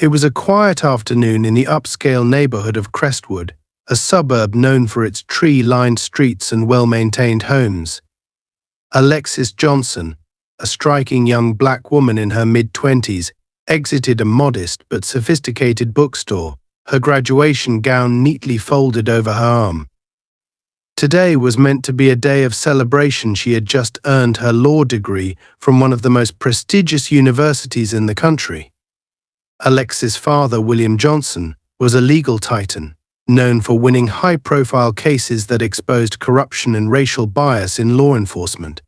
It was a quiet afternoon in the upscale neighborhood of Crestwood, a suburb known for its tree-lined streets and well-maintained homes. Alexis Johnson, a striking young black woman in her mid-20s, exited a modest but sophisticated bookstore, her graduation gown neatly folded over her arm. Today was meant to be a day of celebration. She had just earned her law degree from one of the most prestigious universities in the country. Alexis' father, William Johnson, was a legal titan, known for winning high-profile cases that exposed corruption and racial bias in law enforcement.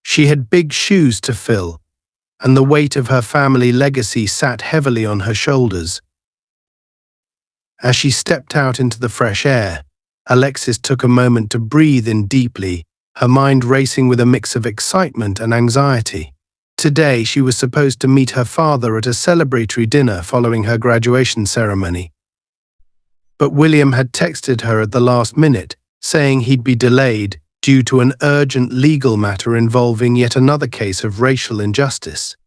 She had big shoes to fill, and the weight of her family legacy sat heavily on her shoulders. As she stepped out into the fresh air, Alexis took a moment to breathe in deeply, her mind racing with a mix of excitement and anxiety. Today, she was supposed to meet her father at a celebratory dinner following her graduation ceremony. But William had texted her at the last minute, saying he'd be delayed due to an urgent legal matter involving yet another case of racial injustice.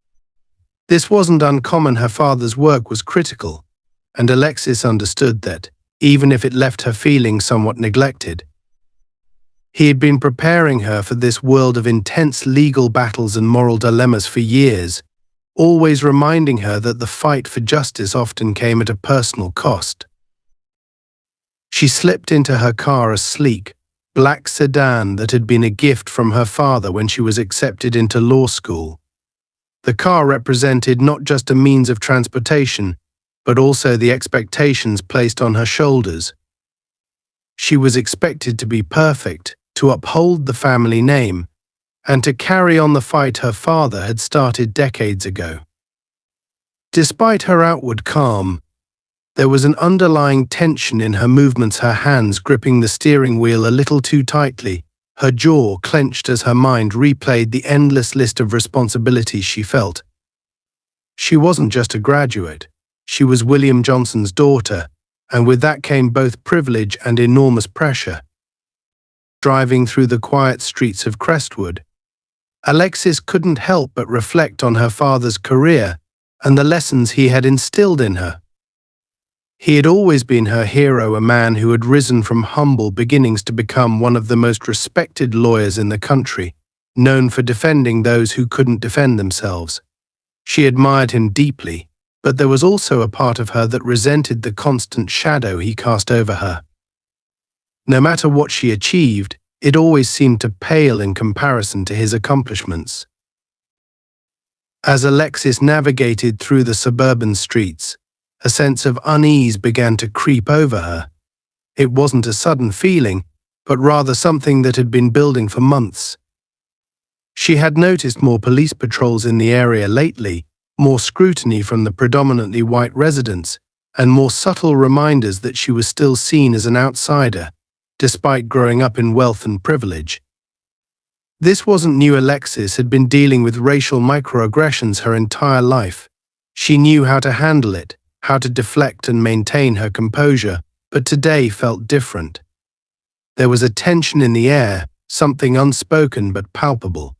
This wasn't uncommon. Her father's work was critical, and Alexis understood that, even if it left her feeling somewhat neglected. He had been preparing her for this world of intense legal battles and moral dilemmas for years, always reminding her that the fight for justice often came at a personal cost. She slipped into her car, a sleek, black sedan that had been a gift from her father when she was accepted into law school. The car represented not just a means of transportation, but also the expectations placed on her shoulders. She was expected to be perfect, to uphold the family name, and to carry on the fight her father had started decades ago. Despite her outward calm, there was an underlying tension in her movements, her hands gripping the steering wheel a little too tightly, her jaw clenched as her mind replayed the endless list of responsibilities she felt. She wasn't just a graduate, she was William Johnson's daughter, and with that came both privilege and enormous pressure. Driving through the quiet streets of Crestwood, Alexis couldn't help but reflect on her father's career and the lessons he had instilled in her. He had always been her hero, a man who had risen from humble beginnings to become one of the most respected lawyers in the country, known for defending those who couldn't defend themselves. She admired him deeply, but there was also a part of her that resented the constant shadow he cast over her. No matter what she achieved, it always seemed to pale in comparison to his accomplishments. As Alexis navigated through the suburban streets, a sense of unease began to creep over her. It wasn't a sudden feeling, but rather something that had been building for months. She had noticed more police patrols in the area lately, more scrutiny from the predominantly white residents, and more subtle reminders that she was still seen as an outsider, despite growing up in wealth and privilege. This wasn't new. Alexis had been dealing with racial microaggressions her entire life. She knew how to handle it, how to deflect and maintain her composure, but today felt different. There was a tension in the air, something unspoken but palpable.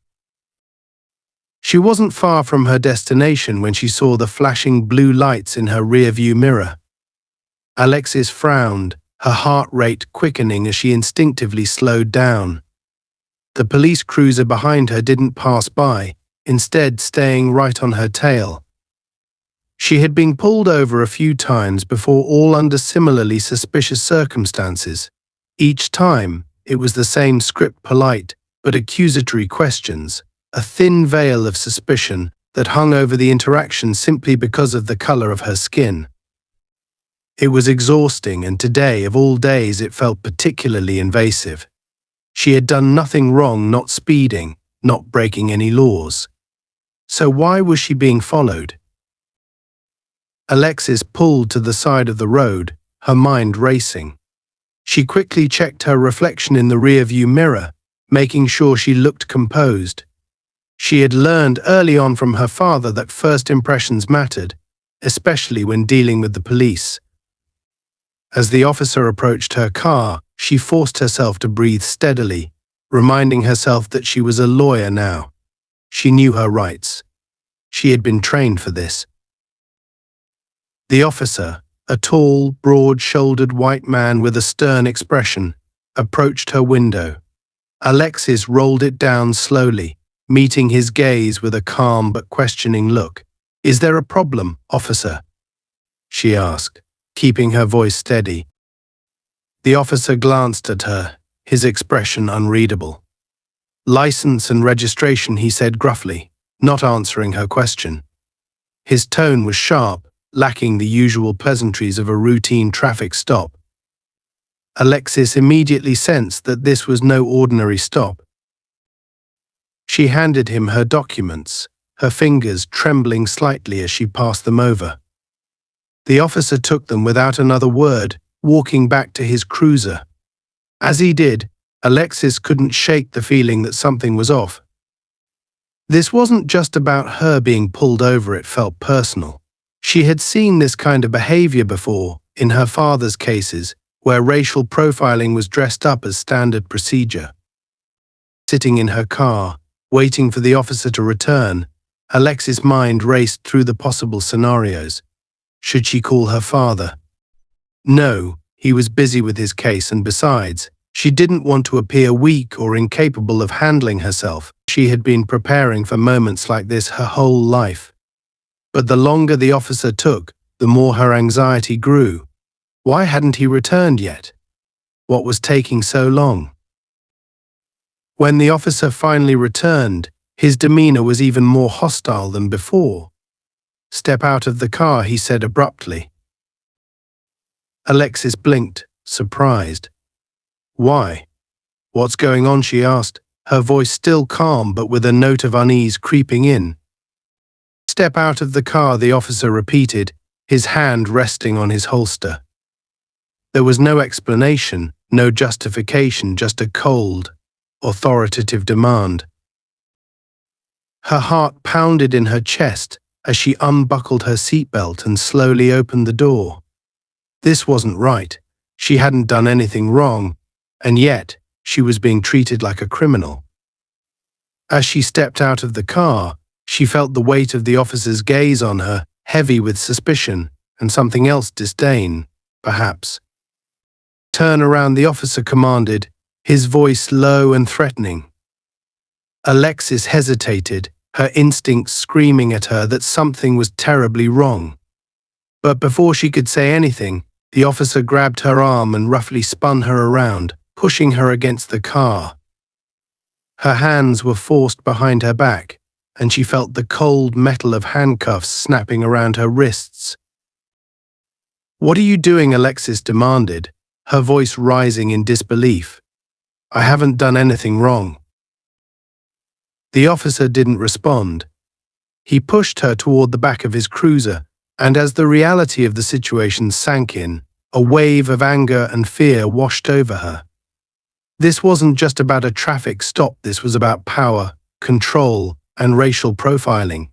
She wasn't far from her destination when she saw the flashing blue lights in her rearview mirror. Alexis frowned, her heart rate quickening as she instinctively slowed down. The police cruiser behind her didn't pass by, instead staying right on her tail. She had been pulled over a few times before, all under similarly suspicious circumstances. Each time, it was the same script: polite but accusatory questions, a thin veil of suspicion that hung over the interaction simply because of the color of her skin. It was exhausting, and today, of all days, it felt particularly invasive. She had done nothing wrong, not speeding, not breaking any laws. So why was she being followed? Alexis pulled to the side of the road, her mind racing. She quickly checked her reflection in the rearview mirror, making sure she looked composed. She had learned early on from her father that first impressions mattered, especially when dealing with the police. As the officer approached her car, she forced herself to breathe steadily, reminding herself that she was a lawyer now. She knew her rights. She had been trained for this. The officer, a tall, broad-shouldered white man with a stern expression, approached her window. Alexis rolled it down slowly, meeting his gaze with a calm but questioning look. "Is there a problem, officer?" she asked, keeping her voice steady. The officer glanced at her, his expression unreadable. "License and registration," he said gruffly, not answering her question. His tone was sharp, lacking the usual pleasantries of a routine traffic stop. Alexis immediately sensed that this was no ordinary stop. She handed him her documents, her fingers trembling slightly as she passed them over. The officer took them without another word, walking back to his cruiser. As he did, Alexis couldn't shake the feeling that something was off. This wasn't just about her being pulled over, it felt personal. She had seen this kind of behavior before, in her father's cases, where racial profiling was dressed up as standard procedure. Sitting in her car, waiting for the officer to return, Alexis' mind raced through the possible scenarios. Should she call her father? No, he was busy with his case, and besides, she didn't want to appear weak or incapable of handling herself. She had been preparing for moments like this her whole life. But the longer the officer took, the more her anxiety grew. Why hadn't he returned yet? What was taking so long? When the officer finally returned, his demeanor was even more hostile than before. "Step out of the car," he said abruptly. Alexis blinked, surprised. "Why? What's going on?" she asked, her voice still calm but with a note of unease creeping in. "Step out of the car," the officer repeated, his hand resting on his holster. There was no explanation, no justification, just a cold, authoritative demand. Her heart pounded in her chest as she unbuckled her seatbelt and slowly opened the door. This wasn't right. She hadn't done anything wrong, and yet she was being treated like a criminal. As she stepped out of the car, she felt the weight of the officer's gaze on her, heavy with suspicion and something else, disdain, perhaps. "Turn around," the officer commanded, his voice low and threatening. Alexis hesitated, her instincts screaming at her that something was terribly wrong. But before she could say anything, the officer grabbed her arm and roughly spun her around, pushing her against the car. Her hands were forced behind her back, and she felt the cold metal of handcuffs snapping around her wrists. "What are you doing?" Alexis demanded, her voice rising in disbelief. "I haven't done anything wrong." The officer didn't respond. He pushed her toward the back of his cruiser, and as the reality of the situation sank in, a wave of anger and fear washed over her. This wasn't just about a traffic stop, this was about power, control, and racial profiling.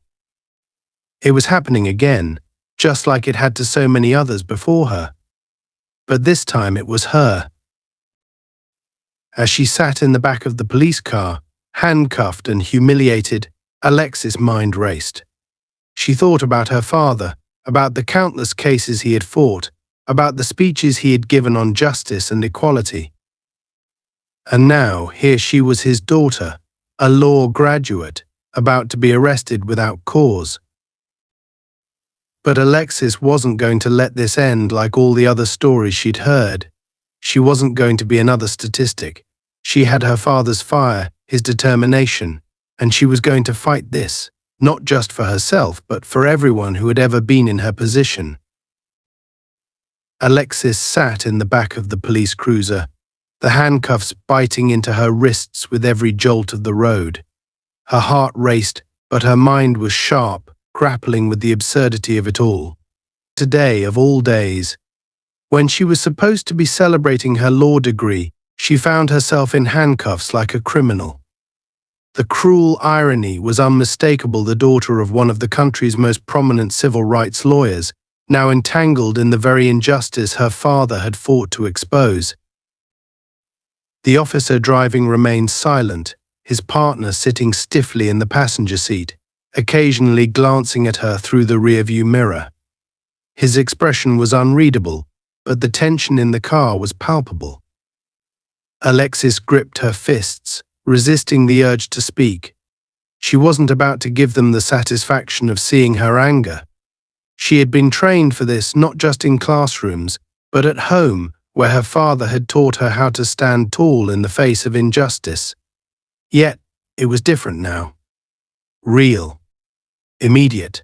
It was happening again, just like it had to so many others before her. But this time it was her. As she sat in the back of the police car, handcuffed and humiliated, Alexis' mind raced. She thought about her father, about the countless cases he had fought, about the speeches he had given on justice and equality. And now, here she was, his daughter, a law graduate, about to be arrested without cause. But Alexis wasn't going to let this end like all the other stories she'd heard. She wasn't going to be another statistic. She had her father's fire, his determination, and she was going to fight this, not just for herself, but for everyone who had ever been in her position. Alexis sat in the back of the police cruiser, the handcuffs biting into her wrists with every jolt of the road. Her heart raced, but her mind was sharp, grappling with the absurdity of it all. Today, of all days, when she was supposed to be celebrating her law degree, she found herself in handcuffs like a criminal. The cruel irony was unmistakable. The daughter of one of the country's most prominent civil rights lawyers, now entangled in the very injustice her father had fought to expose. The officer driving remained silent, his partner sitting stiffly in the passenger seat, occasionally glancing at her through the rearview mirror. His expression was unreadable, but the tension in the car was palpable. Alexis gripped her fists, resisting the urge to speak. She wasn't about to give them the satisfaction of seeing her anger. She had been trained for this not just in classrooms, but at home, where her father had taught her how to stand tall in the face of injustice. Yet, it was different now. Real. Immediate.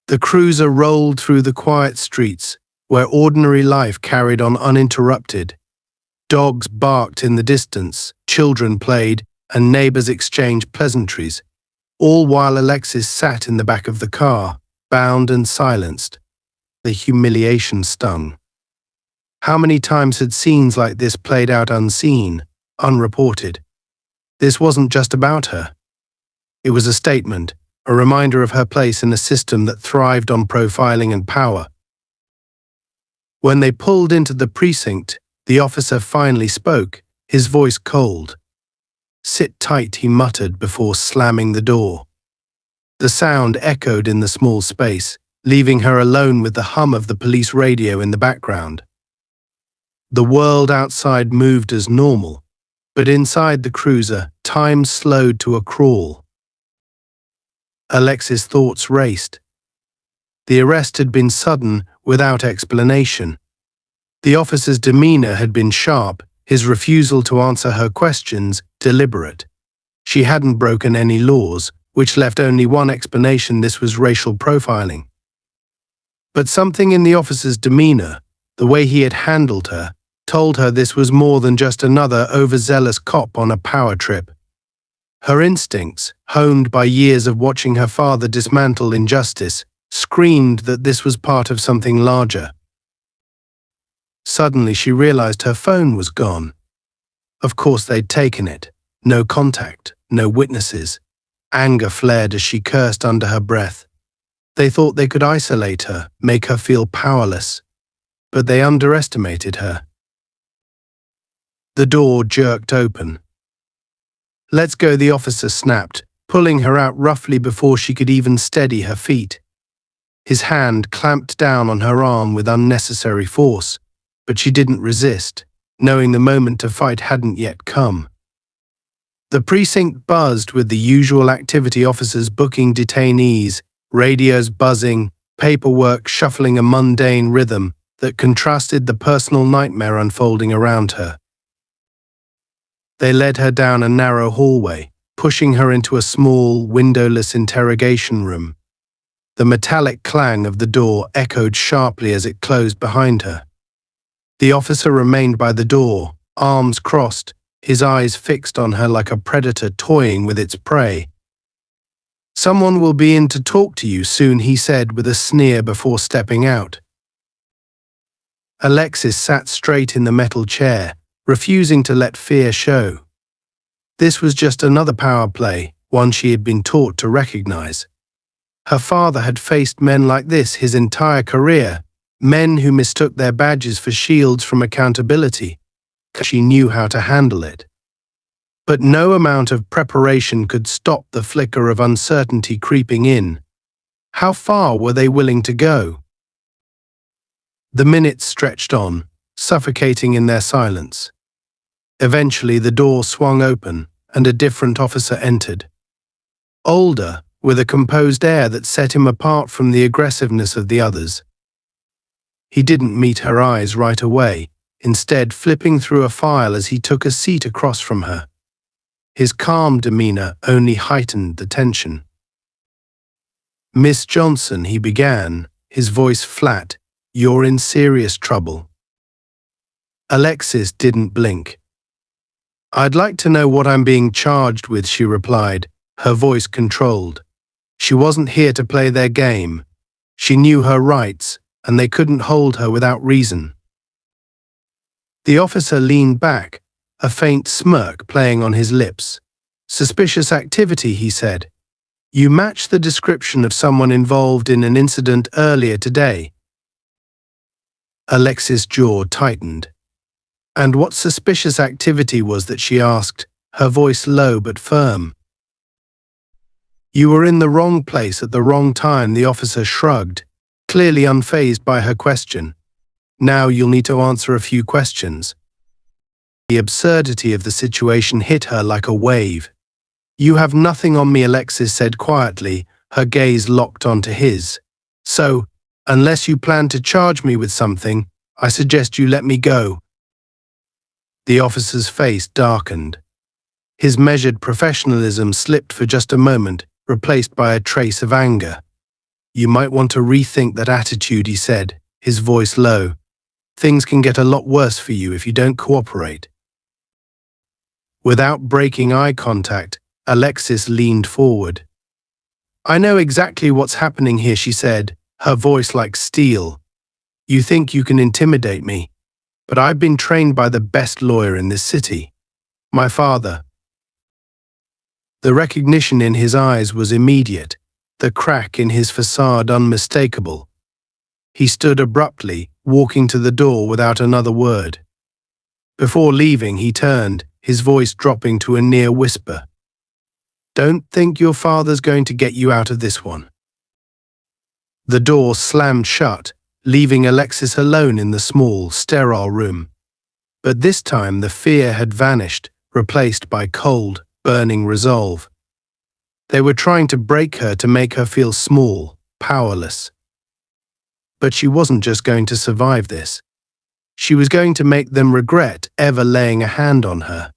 The cruiser rolled through the quiet streets, where ordinary life carried on uninterrupted. Dogs barked in the distance, children played, and neighbors exchanged pleasantries, all while Alexis sat in the back of the car, bound and silenced. The humiliation stung. How many times had scenes like this played out unseen, unreported? This wasn't just about her. It was a statement, a reminder of her place in a system that thrived on profiling and power. When they pulled into the precinct, the officer finally spoke, his voice cold. "Sit tight," he muttered before slamming the door. The sound echoed in the small space, leaving her alone with the hum of the police radio in the background. The world outside moved as normal, but inside the cruiser, time slowed to a crawl. Alexis' thoughts raced. The arrest had been sudden, without explanation. The officer's demeanor had been sharp, his refusal to answer her questions deliberate. She hadn't broken any laws, which left only one explanation: this was racial profiling. But something in the officer's demeanor, the way he had handled her, told her this was more than just another overzealous cop on a power trip. Her instincts, honed by years of watching her father dismantle injustice, screamed that this was part of something larger. Suddenly she realized her phone was gone. Of course they'd taken it. No contact, no witnesses. Anger flared as she cursed under her breath. They thought they could isolate her, make her feel powerless. But they underestimated her. The door jerked open. "Let's go," the officer snapped, pulling her out roughly before she could even steady her feet. His hand clamped down on her arm with unnecessary force, but she didn't resist, knowing the moment to fight hadn't yet come. The precinct buzzed with the usual activity: officers booking detainees, radios buzzing, paperwork shuffling, a mundane rhythm that contrasted the personal nightmare unfolding around her. They led her down a narrow hallway, pushing her into a small, windowless interrogation room. The metallic clang of the door echoed sharply as it closed behind her. The officer remained by the door, arms crossed, his eyes fixed on her like a predator toying with its prey. "Someone will be in to talk to you soon," he said with a sneer before stepping out. Alexis sat straight in the metal chair, refusing to let fear show. This was just another power play, one she had been taught to recognize. Her father had faced men like this his entire career, men who mistook their badges for shields from accountability. She knew how to handle it. But no amount of preparation could stop the flicker of uncertainty creeping in. How far were they willing to go? The minutes stretched on, suffocating in their silence. Eventually the door swung open, and a different officer entered. Older, with a composed air that set him apart from the aggressiveness of the others. He didn't meet her eyes right away, instead flipping through a file as he took a seat across from her. His calm demeanor only heightened the tension. "Miss Johnson," he began, his voice flat, "you're in serious trouble." Alexis didn't blink. "I'd like to know what I'm being charged with," she replied, her voice controlled. She wasn't here to play their game. She knew her rights, and they couldn't hold her without reason. The officer leaned back, a faint smirk playing on his lips. "Suspicious activity," he said. "You match the description of someone involved in an incident earlier today." Alexis' jaw tightened. "And what suspicious activity was that?" she asked, her voice low but firm. "You were in the wrong place at the wrong time," the officer shrugged. clearly unfazed by her question. Now you'll need to answer a few questions. The absurdity of the situation hit her like a wave. You have nothing on me, Alexis said quietly, her gaze locked onto his. So, unless you plan to charge me with something, I suggest you let me go. The officer's face darkened. His measured professionalism slipped for just a moment, replaced by a trace of anger. You might want to rethink that attitude, he said, his voice low. Things can get a lot worse for you if you don't cooperate. Without breaking eye contact, Alexis leaned forward. I know exactly what's happening here, she said, her voice like steel. You think you can intimidate me, but I've been trained by the best lawyer in this city, my father. The recognition in his eyes was immediate, the crack in his facade unmistakable. He stood abruptly, walking to the door without another word. Before leaving, he turned, his voice dropping to a near whisper. Don't think your father's going to get you out of this one. The door slammed shut, leaving Alexis alone in the small, sterile room. But this time the fear had vanished, replaced by cold, burning resolve. They were trying to break her to make her feel small, powerless. But she wasn't just going to survive this. She was going to make them regret ever laying a hand on her.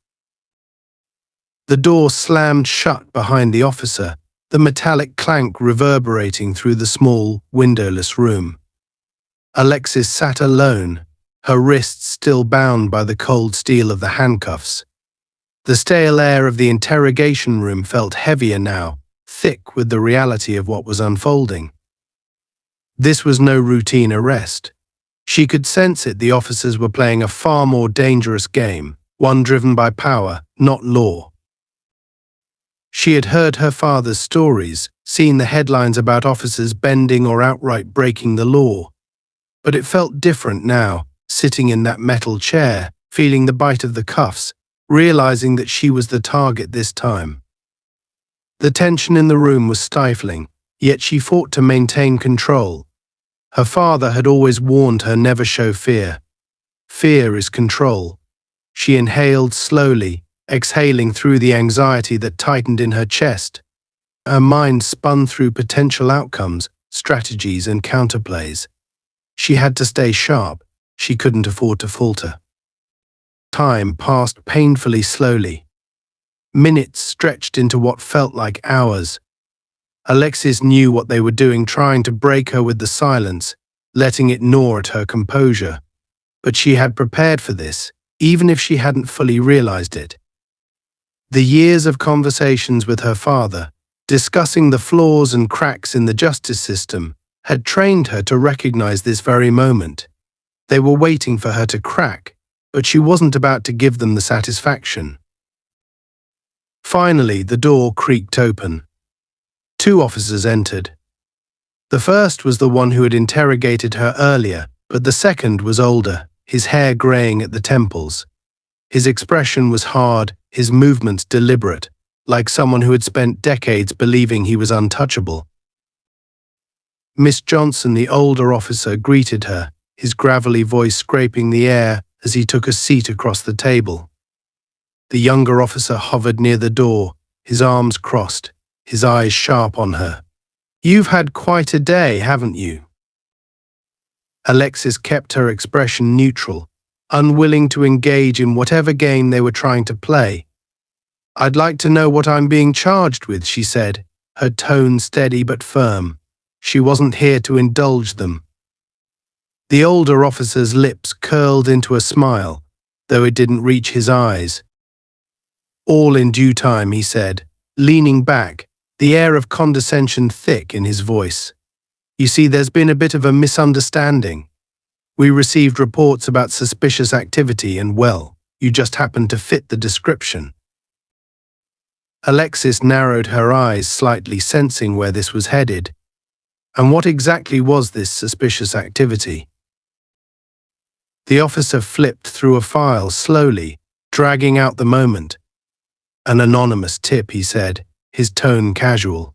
The door slammed shut behind the officer, the metallic clank reverberating through the small, windowless room. Alexis sat alone, her wrists still bound by the cold steel of the handcuffs. The stale air of the interrogation room felt heavier now, thick with the reality of what was unfolding. This was no routine arrest. She could sense it. The officers were playing a far more dangerous game, one driven by power, not law. She had heard her father's stories, seen the headlines about officers bending or outright breaking the law. But it felt different now, sitting in that metal chair, feeling the bite of the cuffs, realizing that she was the target this time. The tension in the room was stifling, yet she fought to maintain control. Her father had always warned her never show fear. Fear is control. She inhaled slowly, exhaling through the anxiety that tightened in her chest. Her mind spun through potential outcomes, strategies and counterplays. She had to stay sharp. She couldn't afford to falter. Time passed painfully slowly. Minutes stretched into what felt like hours. Alexis knew what they were doing, trying to break her with the silence, letting it gnaw at her composure. But she had prepared for this, even if she hadn't fully realized it. The years of conversations with her father, discussing the flaws and cracks in the justice system, had trained her to recognize this very moment. They were waiting for her to crack, but she wasn't about to give them the satisfaction. Finally, the door creaked open. Two officers entered. The first was the one who had interrogated her earlier, but the second was older, his hair graying at the temples. His expression was hard, his movements deliberate, like someone who had spent decades believing he was untouchable. Miss Johnson, the older officer, greeted her, his gravelly voice scraping the air as he took a seat across the table. The younger officer hovered near the door, his arms crossed, his eyes sharp on her. You've had quite a day, haven't you? Alexis kept her expression neutral, unwilling to engage in whatever game they were trying to play. I'd like to know what I'm being charged with, she said, her tone steady but firm. She wasn't here to indulge them. The older officer's lips curled into a smile, though it didn't reach his eyes. All in due time, he said, leaning back, the air of condescension thick in his voice. You see, there's been a bit of a misunderstanding. We received reports about suspicious activity and, well, you just happened to fit the description. Alexis narrowed her eyes slightly, sensing where this was headed. And what exactly was this suspicious activity? The officer flipped through a file slowly, dragging out the moment. An anonymous tip, he said, his tone casual.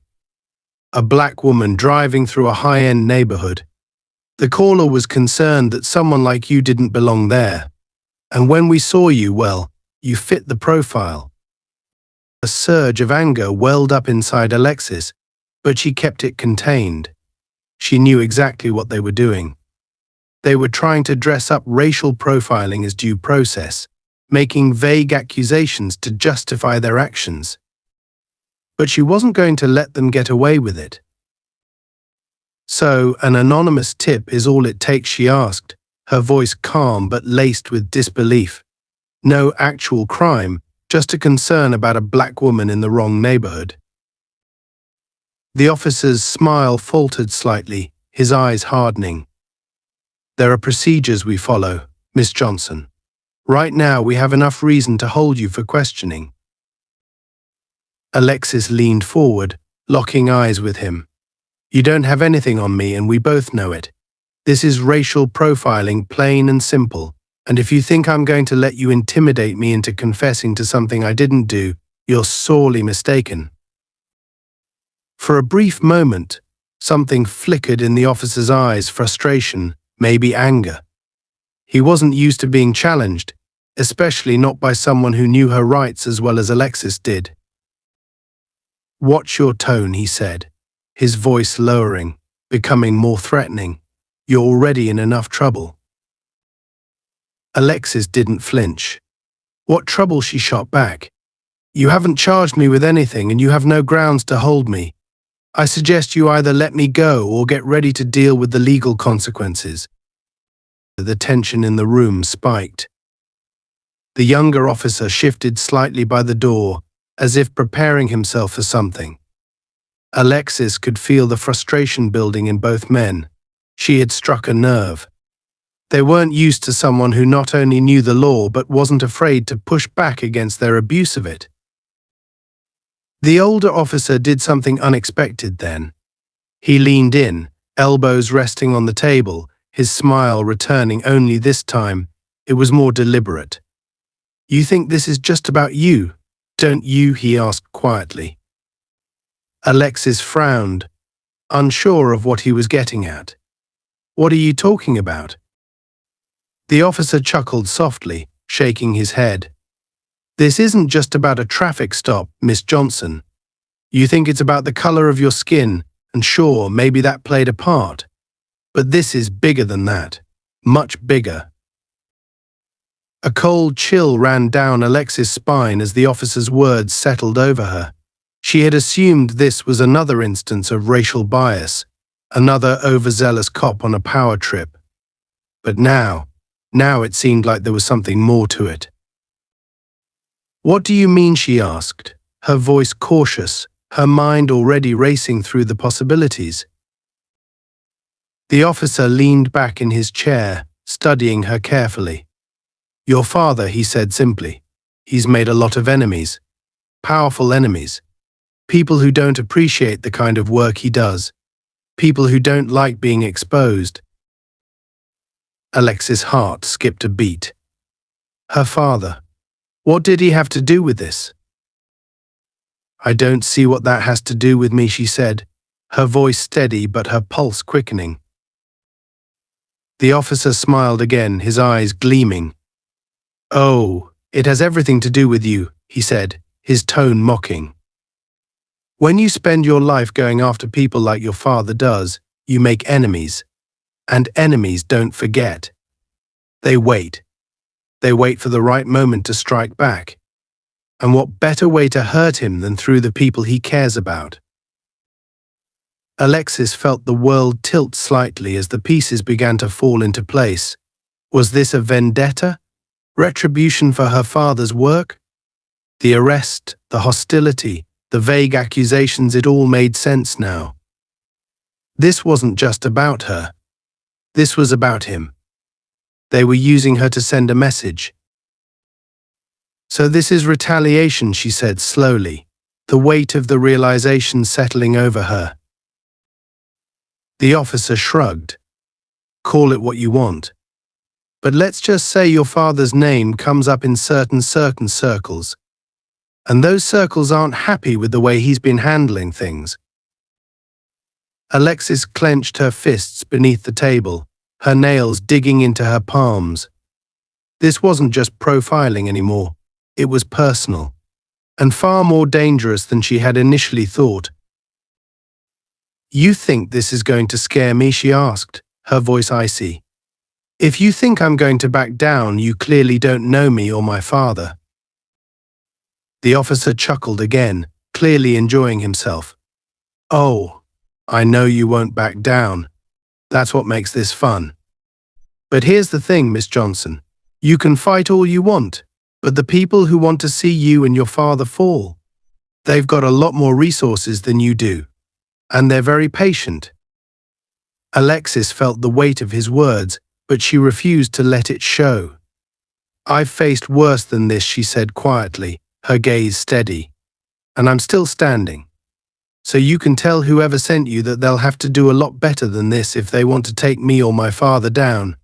A black woman driving through a high-end neighborhood, The caller was concerned that someone like you didn't belong there. And when we saw you, well, you fit the profile. A surge of anger welled up inside Alexis, but she kept it contained. She knew exactly what they were doing. They were trying to dress up racial profiling as due process, making vague accusations to justify their actions. But she wasn't going to let them get away with it. So, an anonymous tip is all it takes, she asked, her voice calm but laced with disbelief. No actual crime, just a concern about a black woman in the wrong neighborhood. The officer's smile faltered slightly, his eyes hardening. There are procedures we follow, Miss Johnson. Right now we have enough reason to hold you for questioning. Alexis leaned forward, locking eyes with him. You don't have anything on me and we both know it. This is racial profiling, plain and simple. And if you think I'm going to let you intimidate me into confessing to something I didn't do, you're sorely mistaken. For a brief moment, something flickered in the officer's eyes, frustration, maybe anger. He wasn't used to being challenged, especially not by someone who knew her rights as well as Alexis did. Watch your tone, he said, his voice lowering, becoming more threatening. You're already in enough trouble. Alexis didn't flinch. What trouble, she shot back. You haven't charged me with anything and you have no grounds to hold me. I suggest you either let me go or get ready to deal with the legal consequences. The tension in the room spiked. The younger officer shifted slightly by the door, as if preparing himself for something. Alexis could feel the frustration building in both men. She had struck a nerve. They weren't used to someone who not only knew the law but wasn't afraid to push back against their abuse of it. The older officer did something unexpected then. He leaned in, elbows resting on the table, his smile returning, only this time it was more deliberate. You think this is just about you, don't you? He asked quietly. Alexis frowned, unsure of what he was getting at. What are you talking about? The officer chuckled softly, shaking his head. This isn't just about a traffic stop, Miss Johnson. You think it's about the color of your skin, and sure, maybe that played a part. But this is bigger than that. Much bigger. A cold chill ran down Alexis' spine as the officer's words settled over her. She had assumed this was another instance of racial bias, another overzealous cop on a power trip. But now it seemed like there was something more to it. What do you mean? She asked, her voice cautious, her mind already racing through the possibilities. The officer leaned back in his chair, studying her carefully. Your father, he said simply. He's made a lot of enemies. Powerful enemies. People who don't appreciate the kind of work he does. People who don't like being exposed. Alexis' heart skipped a beat. Her father. What did he have to do with this? I don't see what that has to do with me, she said, her voice steady but her pulse quickening. The officer smiled again, his eyes gleaming. Oh, it has everything to do with you, he said, his tone mocking. When you spend your life going after people like your father does, you make enemies. And enemies don't forget. They wait. They wait for the right moment to strike back. And what better way to hurt him than through the people he cares about? Alexis felt the world tilt slightly as the pieces began to fall into place. Was this a vendetta? Retribution for her father's work? The arrest, the hostility, the vague accusations, it all made sense now. This wasn't just about her. This was about him. They were using her to send a message. So this is retaliation, she said slowly, the weight of the realization settling over her. The officer shrugged. Call it what you want. But let's just say your father's name comes up in certain circles. And those circles aren't happy with the way he's been handling things. Alexis clenched her fists beneath the table, her nails digging into her palms. This wasn't just profiling anymore. It was personal, and far more dangerous than she had initially thought. "You think this is going to scare me?" she asked, her voice icy. "If you think I'm going to back down, you clearly don't know me or my father." The officer chuckled again, clearly enjoying himself. "Oh, I know you won't back down. That's what makes this fun. But here's the thing, Miss Johnson. You can fight all you want, but the people who want to see you and your father fall, they've got a lot more resources than you do, and they're very patient." Alexis felt the weight of his words, but she refused to let it show. "I've faced worse than this," she said quietly, her gaze steady. "And I'm still standing. So you can tell whoever sent you that they'll have to do a lot better than this if they want to take me or my father down."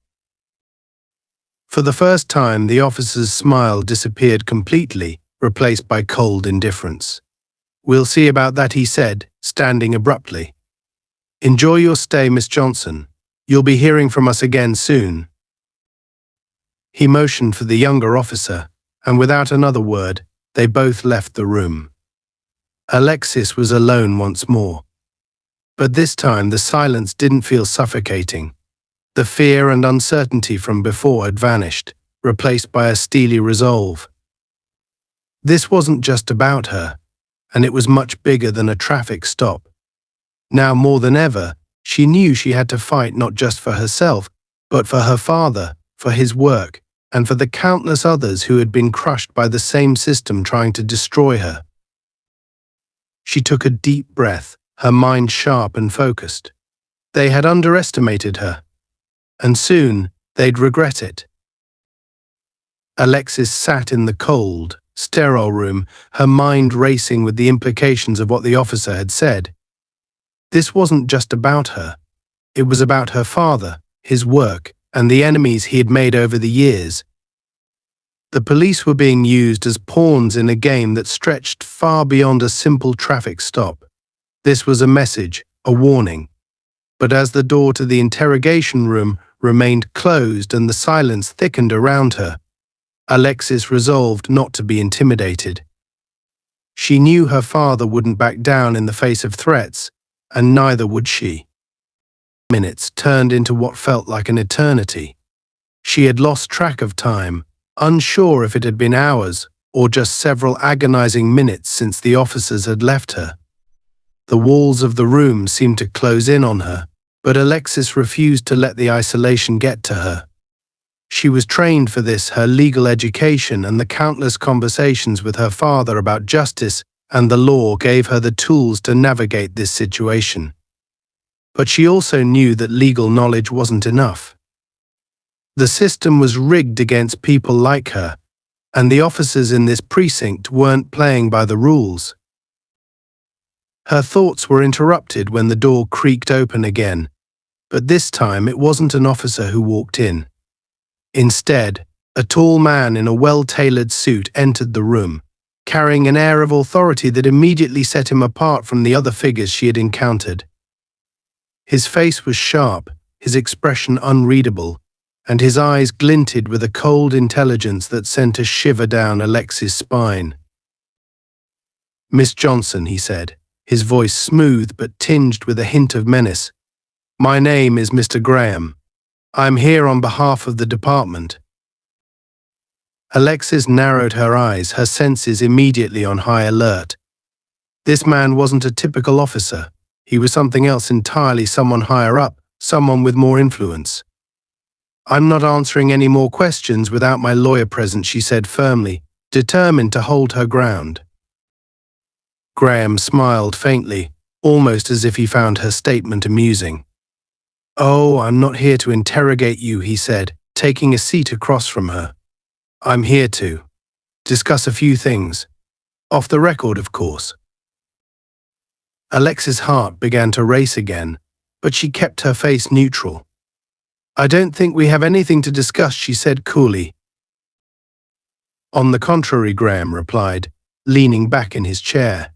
For the first time, the officer's smile disappeared completely, replaced by cold indifference. "We'll see about that," he said, standing abruptly. "Enjoy your stay, Miss Johnson. You'll be hearing from us again soon." He motioned for the younger officer, and without another word, they both left the room. Alexis was alone once more. But this time the silence didn't feel suffocating. The fear and uncertainty from before had vanished, replaced by a steely resolve. This wasn't just about her, and it was much bigger than a traffic stop. Now more than ever, she knew she had to fight not just for herself, but for her father, for his work, and for the countless others who had been crushed by the same system trying to destroy her. She took a deep breath, her mind sharp and focused. They had underestimated her, and soon they'd regret it. Alexis sat in the cold, sterile room, her mind racing with the implications of what the officer had said. This wasn't just about her. It was about her father, his work, and the enemies he had made over the years. The police were being used as pawns in a game that stretched far beyond a simple traffic stop. This was a message, a warning. But as the door to the interrogation room remained closed and the silence thickened around her, Alexis resolved not to be intimidated. She knew her father wouldn't back down in the face of threats, and neither would she. Minutes turned into what felt like an eternity. She had lost track of time, unsure if it had been hours or just several agonizing minutes since the officers had left her. The walls of the room seemed to close in on her, but Alexis refused to let the isolation get to her. She was trained for this, her legal education and the countless conversations with her father about justice and the law gave her the tools to navigate this situation. But she also knew that legal knowledge wasn't enough. The system was rigged against people like her, and the officers in this precinct weren't playing by the rules. Her thoughts were interrupted when the door creaked open again, but this time it wasn't an officer who walked in. Instead, a tall man in a well-tailored suit entered the room, carrying an air of authority that immediately set him apart from the other figures she had encountered. His face was sharp, his expression unreadable, and his eyes glinted with a cold intelligence that sent a shiver down Alexis' spine. "Miss Johnson," he said, his voice smooth but tinged with a hint of menace. "My name is Mr. Graham. I'm here on behalf of the department." Alexis narrowed her eyes, her senses immediately on high alert. This man wasn't a typical officer. He was something else entirely, someone higher up, someone with more influence. "I'm not answering any more questions without my lawyer present," she said firmly, determined to hold her ground. Graham smiled faintly, almost as if he found her statement amusing. "Oh, I'm not here to interrogate you," he said, taking a seat across from her. "I'm here to discuss a few things. Off the record, of course." Alexis' heart began to race again, but she kept her face neutral. "I don't think we have anything to discuss," she said coolly. "On the contrary," Graham replied, leaning back in his chair.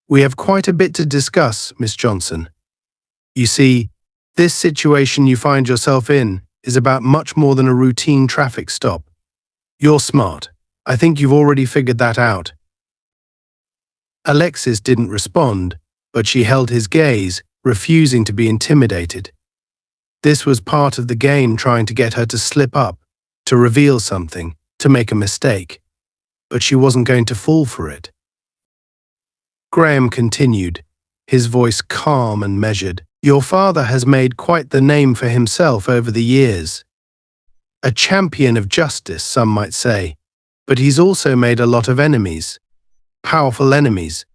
"We have quite a bit to discuss, Miss Johnson. You see, this situation you find yourself in is about much more than a routine traffic stop. You're smart. I think you've already figured that out. Alexis didn't respond, but she held his gaze, refusing to be intimidated. This was part of the game, trying to get her to slip up, to reveal something, to make a mistake. But she wasn't going to fall for it. Graham continued, his voice calm and measured. Your father has made quite the name for himself over the years. A champion of justice, some might say, but he's also made a lot of enemies. Powerful enemies.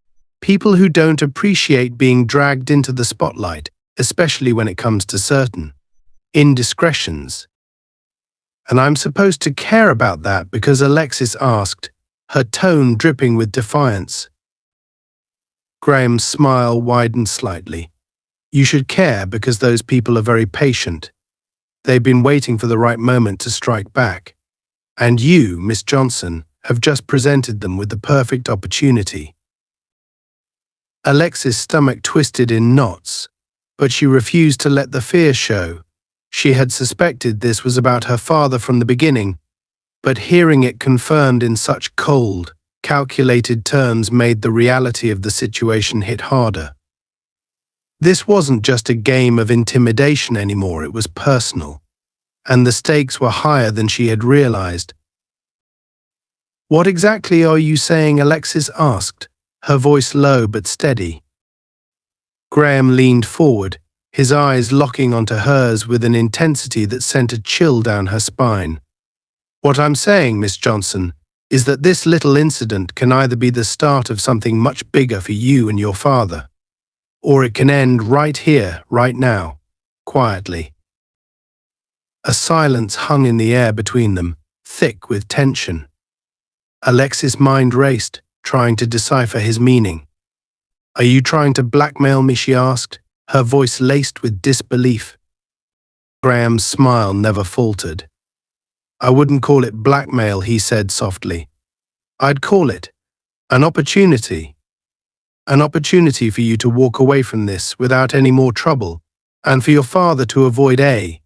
People who don't appreciate being dragged into the spotlight, especially when it comes to certain indiscretions. And I'm supposed to care about that because Alexis asked, her tone dripping with defiance. Graham's smile widened slightly. You should care because those people are very patient. They've been waiting for the right moment to strike back. And you, Miss Johnson, have just presented them with the perfect opportunity. Alexis' stomach twisted in knots, but she refused to let the fear show. She had suspected this was about her father from the beginning, but hearing it confirmed in such cold, calculated terms made the reality of the situation hit harder. This wasn't just a game of intimidation anymore, it was personal, and the stakes were higher than she had realized. What exactly are you saying? Alexis asked, her voice low but steady. Graham leaned forward, his eyes locking onto hers with an intensity that sent a chill down her spine. What I'm saying, Miss Johnson, is that this little incident can either be the start of something much bigger for you and your father, or it can end right here, right now, quietly. A silence hung in the air between them, thick with tension. Alexis' mind raced, trying to decipher his meaning. Are you trying to blackmail me? She asked, her voice laced with disbelief. Graham's smile never faltered. I wouldn't call it blackmail, he said softly. I'd call it an opportunity. An opportunity for you to walk away from this without any more trouble, and for your father to avoid a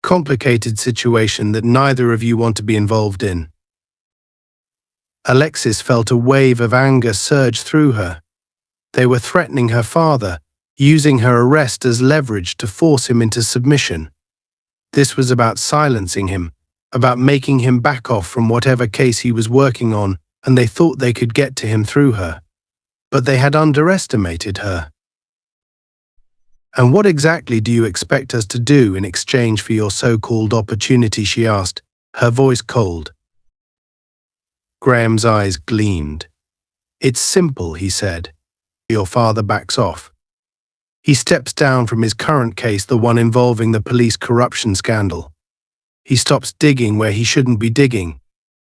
complicated situation that neither of you want to be involved in. Alexis felt a wave of anger surge through her. They were threatening her father, using her arrest as leverage to force him into submission. This was about silencing him, about making him back off from whatever case he was working on, and they thought they could get to him through her. But they had underestimated her. And what exactly do you expect us to do in exchange for your so-called opportunity? She asked, her voice cold. Graham's eyes gleamed. It's simple, he said. Your father backs off. He steps down from his current case, the one involving the police corruption scandal. He stops digging where he shouldn't be digging.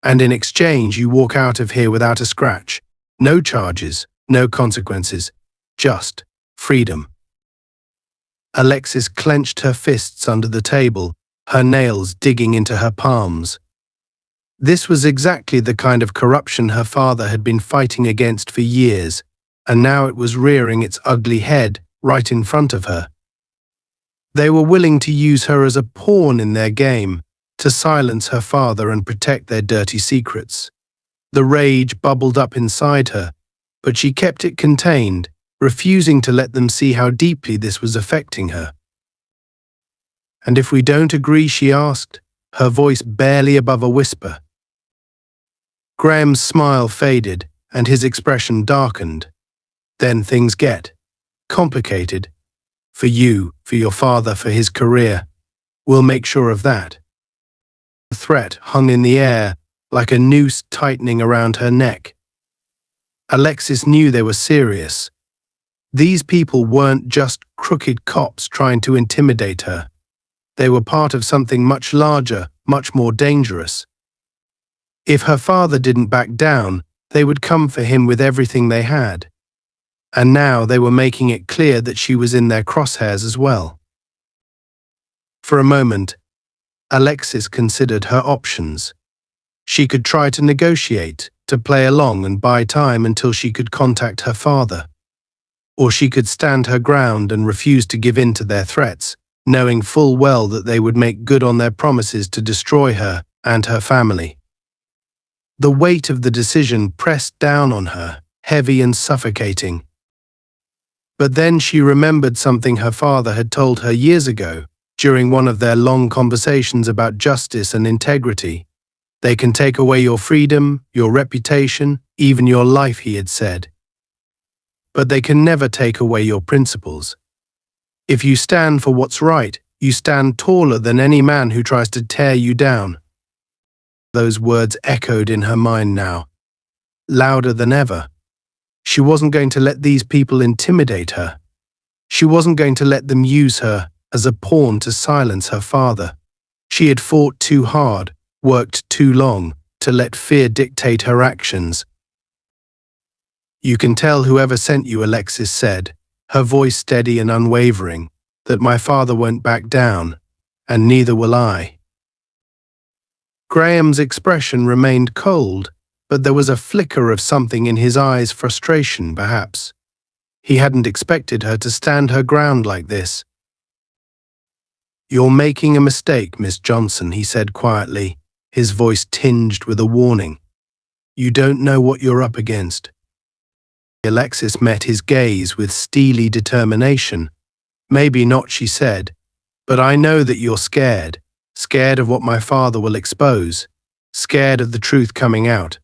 And in exchange, you walk out of here without a scratch. No charges, no consequences, just freedom. Alexis clenched her fists under the table, her nails digging into her palms. This was exactly the kind of corruption her father had been fighting against for years, and now it was rearing its ugly head right in front of her. They were willing to use her as a pawn in their game, to silence her father and protect their dirty secrets. The rage bubbled up inside her, but she kept it contained, refusing to let them see how deeply this was affecting her. And if we don't agree, she asked, her voice barely above a whisper. Graham's smile faded, and his expression darkened. Then things get complicated. For you, for your father, for his career. We'll make sure of that. The threat hung in the air, like a noose tightening around her neck. Alexis knew they were serious. These people weren't just crooked cops trying to intimidate her. They were part of something much larger, much more dangerous. If her father didn't back down, they would come for him with everything they had. And now they were making it clear that she was in their crosshairs as well. For a moment, Alexis considered her options. She could try to negotiate, to play along and buy time until she could contact her father. Or she could stand her ground and refuse to give in to their threats, knowing full well that they would make good on their promises to destroy her and her family. The weight of the decision pressed down on her, heavy and suffocating. But then she remembered something her father had told her years ago, during one of their long conversations about justice and integrity. They can take away your freedom, your reputation, even your life, he had said. But they can never take away your principles. If you stand for what's right, you stand taller than any man who tries to tear you down. Those words echoed in her mind now, louder than ever. She wasn't going to let these people intimidate her. She wasn't going to let them use her as a pawn to silence her father. She had fought too hard, worked too long, to let fear dictate her actions. You can tell whoever sent you, Alexis said, her voice steady and unwavering, that my father won't back down, and neither will I. Graham's expression remained cold, but there was a flicker of something in his eyes, frustration perhaps. He hadn't expected her to stand her ground like this. "You're making a mistake, Miss Johnson," he said quietly, his voice tinged with a warning. "You don't know what you're up against." Alexis met his gaze with steely determination. "Maybe not," she said, "but I know that you're scared. Scared of what my father will expose. Scared of the truth coming out.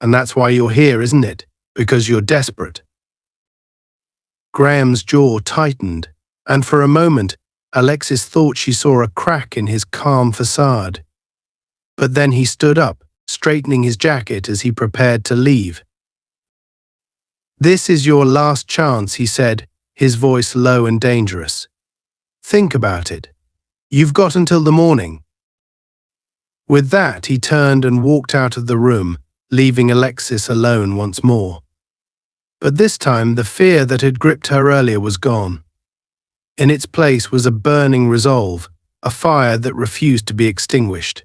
And that's why you're here, isn't it? Because you're desperate." Graham's jaw tightened, and for a moment, Alexis thought she saw a crack in his calm facade. But then he stood up, straightening his jacket as he prepared to leave. "This is your last chance," he said, his voice low and dangerous. "Think about it. You've got until the morning." With that, he turned and walked out of the room, leaving Alexis alone once more. But this time, the fear that had gripped her earlier was gone. In its place was a burning resolve, a fire that refused to be extinguished.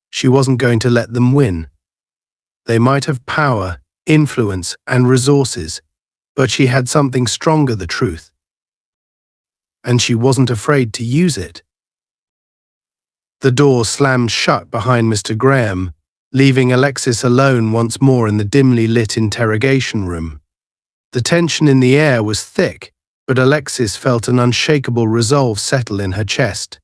She wasn't going to let them win. They might have power, influence, and resources, but she had something stronger, the truth. And she wasn't afraid to use it. The door slammed shut behind Mr. Graham, leaving Alexis alone once more in the dimly lit interrogation room. The tension in the air was thick, but Alexis felt an unshakable resolve settle in her chest.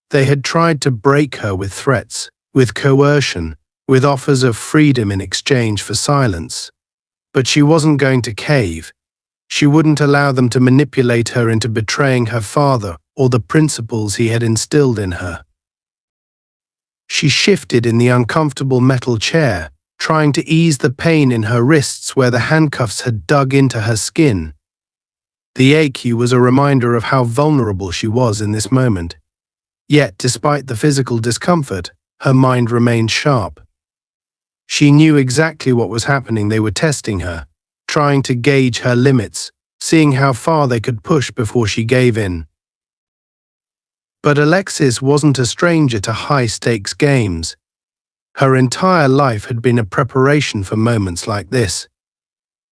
They had tried to break her with threats, with coercion, with offers of freedom in exchange for silence. But she wasn't going to cave. She wouldn't allow them to manipulate her into betraying her father or the principles he had instilled in her. She shifted in the uncomfortable metal chair, trying to ease the pain in her wrists where the handcuffs had dug into her skin. The ache was a reminder of how vulnerable she was in this moment. Yet, despite the physical discomfort, her mind remained sharp. She knew exactly what was happening. They were testing her, trying to gauge her limits, seeing how far they could push before she gave in. But Alexis wasn't a stranger to high-stakes games. Her entire life had been a preparation for moments like this.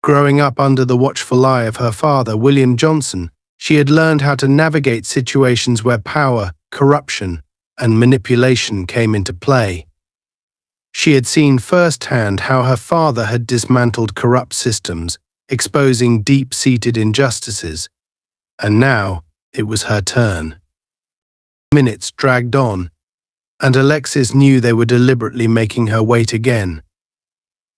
Growing up under the watchful eye of her father, William Johnson, she had learned how to navigate situations where power, corruption, and manipulation came into play. She had seen firsthand how her father had dismantled corrupt systems, exposing deep-seated injustices. And now it was her turn. Minutes dragged on, and Alexis knew they were deliberately making her wait again.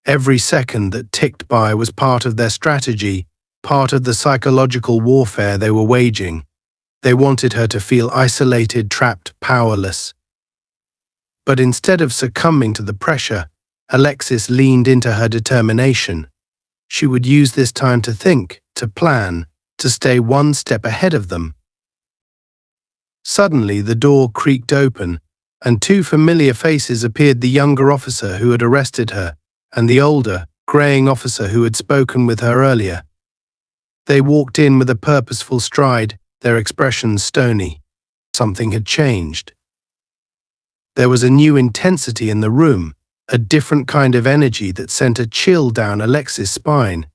Every second that ticked by was part of their strategy, part of the psychological warfare they were waging. They wanted her to feel isolated, trapped, powerless. But instead of succumbing to the pressure, Alexis leaned into her determination. She would use this time to think, to plan, to stay one step ahead of them. Suddenly, the door creaked open, and two familiar faces appeared: the younger officer who had arrested her, and the older, greying officer who had spoken with her earlier. They walked in with a purposeful stride, their expressions stony. Something had changed. There was a new intensity in the room, a different kind of energy that sent a chill down Alexis' spine.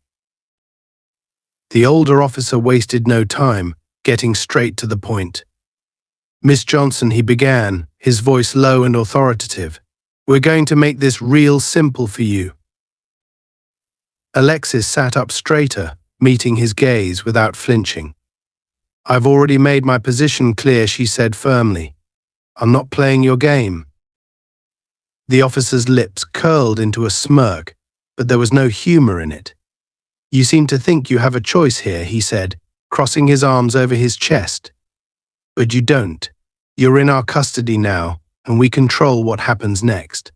The older officer wasted no time, getting straight to the point. "Miss Johnson," he began, his voice low and authoritative, "we're going to make this real simple for you." Alexis sat up straighter, meeting his gaze without flinching. "I've already made my position clear," she said firmly. "I'm not playing your game." The officer's lips curled into a smirk, but there was no humor in it. "You seem to think you have a choice here," he said, crossing his arms over his chest. "But you don't. You're in our custody now, and we control what happens next."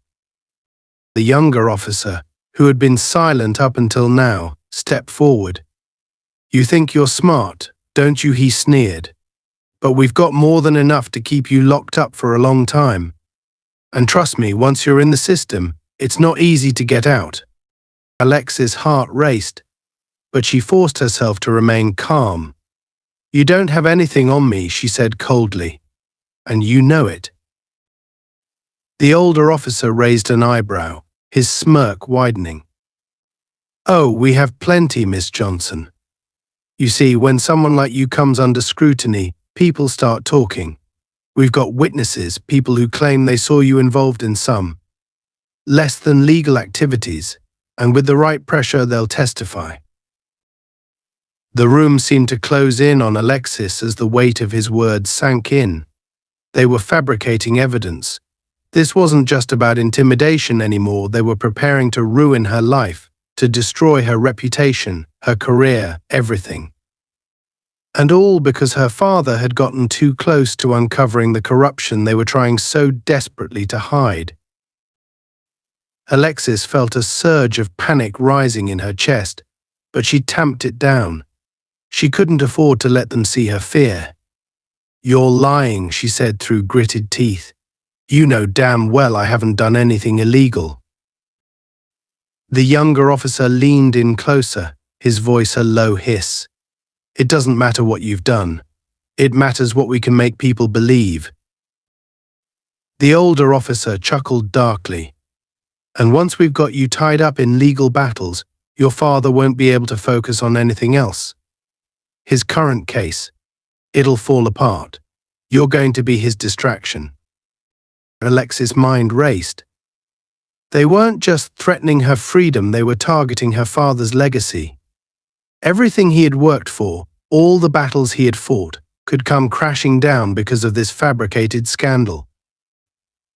The younger officer, who had been silent up until now, stepped forward. "You think you're smart, don't you?" he sneered. "But we've got more than enough to keep you locked up for a long time. And trust me, once you're in the system, it's not easy to get out." Alexis' heart raced, but she forced herself to remain calm. "You don't have anything on me," she said coldly, "and you know it." The older officer raised an eyebrow, his smirk widening. "Oh, we have plenty, Miss Johnson. You see, when someone like you comes under scrutiny, people start talking. We've got witnesses, people who claim they saw you involved in some less than legal activities, and with the right pressure they'll testify." The room seemed to close in on Alexis as the weight of his words sank in. They were fabricating evidence. This wasn't just about intimidation anymore. They were preparing to ruin her life, to destroy her reputation, her career, everything. And all because her father had gotten too close to uncovering the corruption they were trying so desperately to hide. Alexis felt a surge of panic rising in her chest, but she tamped it down. She couldn't afford to let them see her fear. "You're lying," she said through gritted teeth. "You know damn well I haven't done anything illegal." The younger officer leaned in closer, his voice a low hiss. "It doesn't matter what you've done. It matters what we can make people believe." The older officer chuckled darkly. "And once we've got you tied up in legal battles, your father won't be able to focus on anything else. His current case, it'll fall apart. You're going to be his distraction." Alexis' mind raced. They weren't just threatening her freedom, they were targeting her father's legacy. Everything he had worked for, all the battles he had fought, could come crashing down because of this fabricated scandal.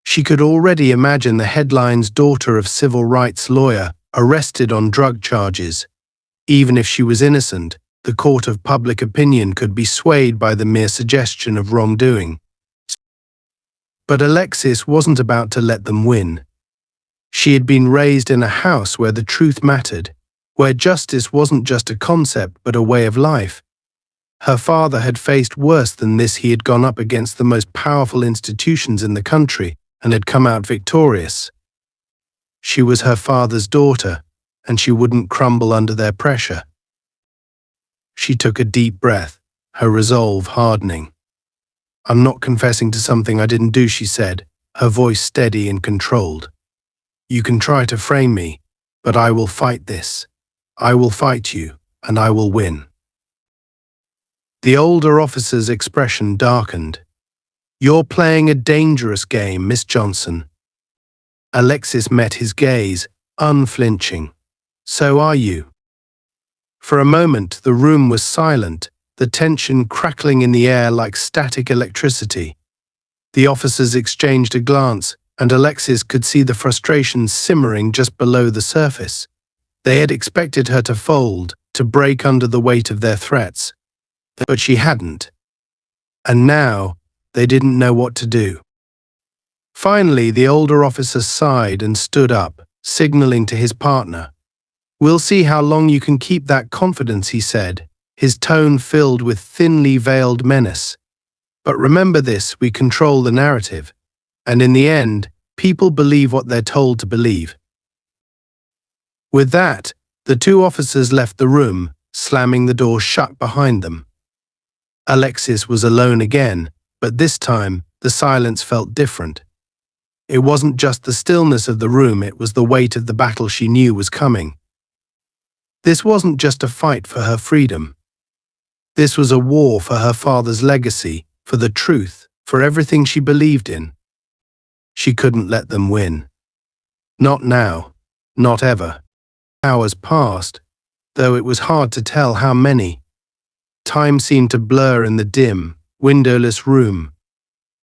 She could already imagine the headlines: "Daughter of civil rights lawyer arrested on drug charges." Even if she was innocent, the court of public opinion could be swayed by the mere suggestion of wrongdoing. But Alexis wasn't about to let them win. She had been raised in a house where the truth mattered, where justice wasn't just a concept but a way of life. Her father had faced worse than this. He had gone up against the most powerful institutions in the country and had come out victorious. She was her father's daughter, and she wouldn't crumble under their pressure. She took a deep breath, her resolve hardening. "I'm not confessing to something I didn't do," she said, her voice steady and controlled. "You can try to frame me, but I will fight this. I will fight you, and I will win." The older officer's expression darkened. "You're playing a dangerous game, Miss Johnson." Alexis met his gaze, unflinching. "So are you." For a moment, the room was silent, the tension crackling in the air like static electricity. The officers exchanged a glance, and Alexis could see the frustration simmering just below the surface. They had expected her to fold, to break under the weight of their threats. But she hadn't. And now, they didn't know what to do. Finally, the older officer sighed and stood up, signaling to his partner. "We'll see how long you can keep that confidence," he said, his tone filled with thinly veiled menace. "But remember this, we control the narrative. And in the end, people believe what they're told to believe." With that, the two officers left the room, slamming the door shut behind them. Alexis was alone again, but this time, the silence felt different. It wasn't just the stillness of the room, it was the weight of the battle she knew was coming. This wasn't just a fight for her freedom. This was a war for her father's legacy, for the truth, for everything she believed in. She couldn't let them win. Not now, not ever. Hours passed, though it was hard to tell how many. Time seemed to blur in the dim, windowless room.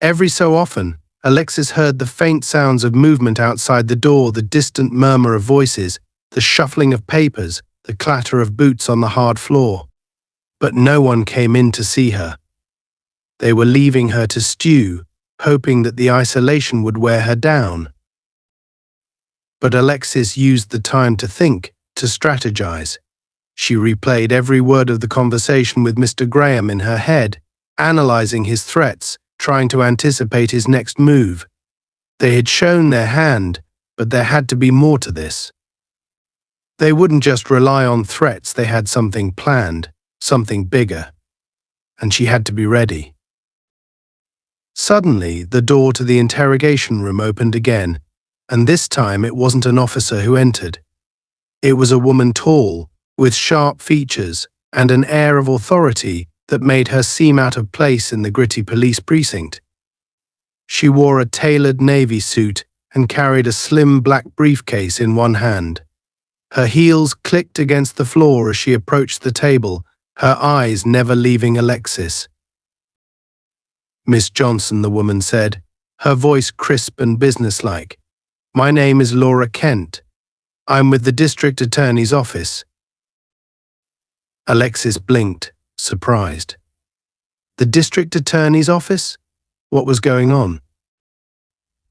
Every so often, Alexis heard the faint sounds of movement outside the door, the distant murmur of voices, the shuffling of papers, the clatter of boots on the hard floor. But no one came in to see her. They were leaving her to stew, hoping that the isolation would wear her down. But Alexis used the time to think, to strategize. She replayed every word of the conversation with Mr. Graham in her head, analyzing his threats, trying to anticipate his next move. They had shown their hand, but there had to be more to this. They wouldn't just rely on threats, they had something planned, something bigger. And she had to be ready. Suddenly, the door to the interrogation room opened again, and this time it wasn't an officer who entered. It was a woman tall, with sharp features and an air of authority that made her seem out of place in the gritty police precinct. She wore a tailored navy suit and carried a slim black briefcase in one hand. Her heels clicked against the floor as she approached the table, her eyes never leaving Alexis. "Miss Johnson," the woman said, her voice crisp and businesslike. "My name is Laura Kent. I'm with the district attorney's office." Alexis blinked, surprised. The district attorney's office? What was going on?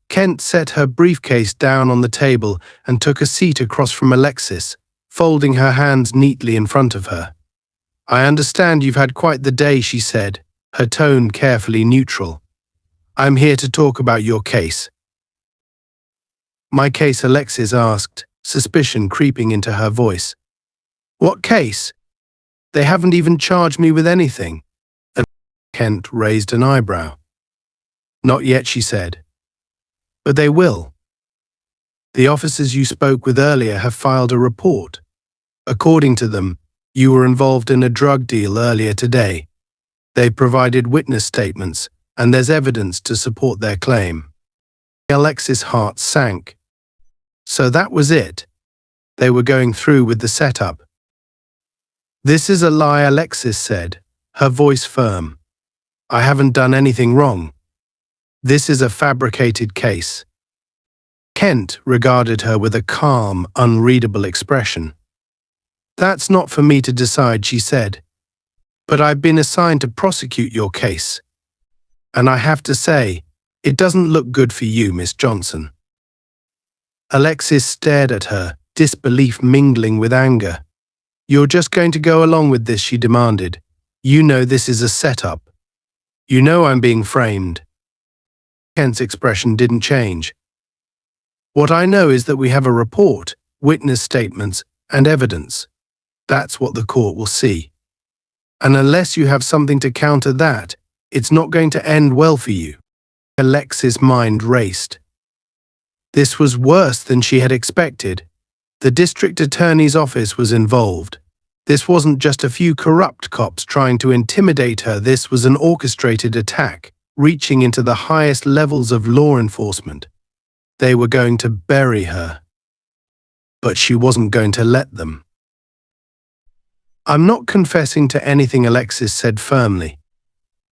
Kent set her briefcase down on the table and took a seat across from Alexis, folding her hands neatly in front of her. "I understand you've had quite the day," she said, her tone carefully neutral. "I'm here to talk about your case." "My case?" Alexis asked, suspicion creeping into her voice. "What case? They haven't even charged me with anything." And Kent raised an eyebrow. "Not yet," she said. "But they will. The officers you spoke with earlier have filed a report. According to them, you were involved in a drug deal earlier today. They provided witness statements, and there's evidence to support their claim." Alexis' heart sank. So that was it. They were going through with the setup. "This is a lie," Alexis said, her voice firm. "I haven't done anything wrong. This is a fabricated case." Kent regarded her with a calm, unreadable expression. "That's not for me to decide," she said. "But I've been assigned to prosecute your case. And I have to say, it doesn't look good for you, Miss Johnson." Alexis stared at her, disbelief mingling with anger. "You're just going to go along with this?" she demanded. "You know this is a setup. You know I'm being framed." Kent's expression didn't change. "What I know is that we have a report, witness statements, and evidence. That's what the court will see. And unless you have something to counter that, it's not going to end well for you." Alexis' mind raced. This was worse than she had expected. The district attorney's office was involved. This wasn't just a few corrupt cops trying to intimidate her. This was an orchestrated attack, reaching into the highest levels of law enforcement. They were going to bury her. But she wasn't going to let them. "I'm not confessing to anything," Alexis said firmly.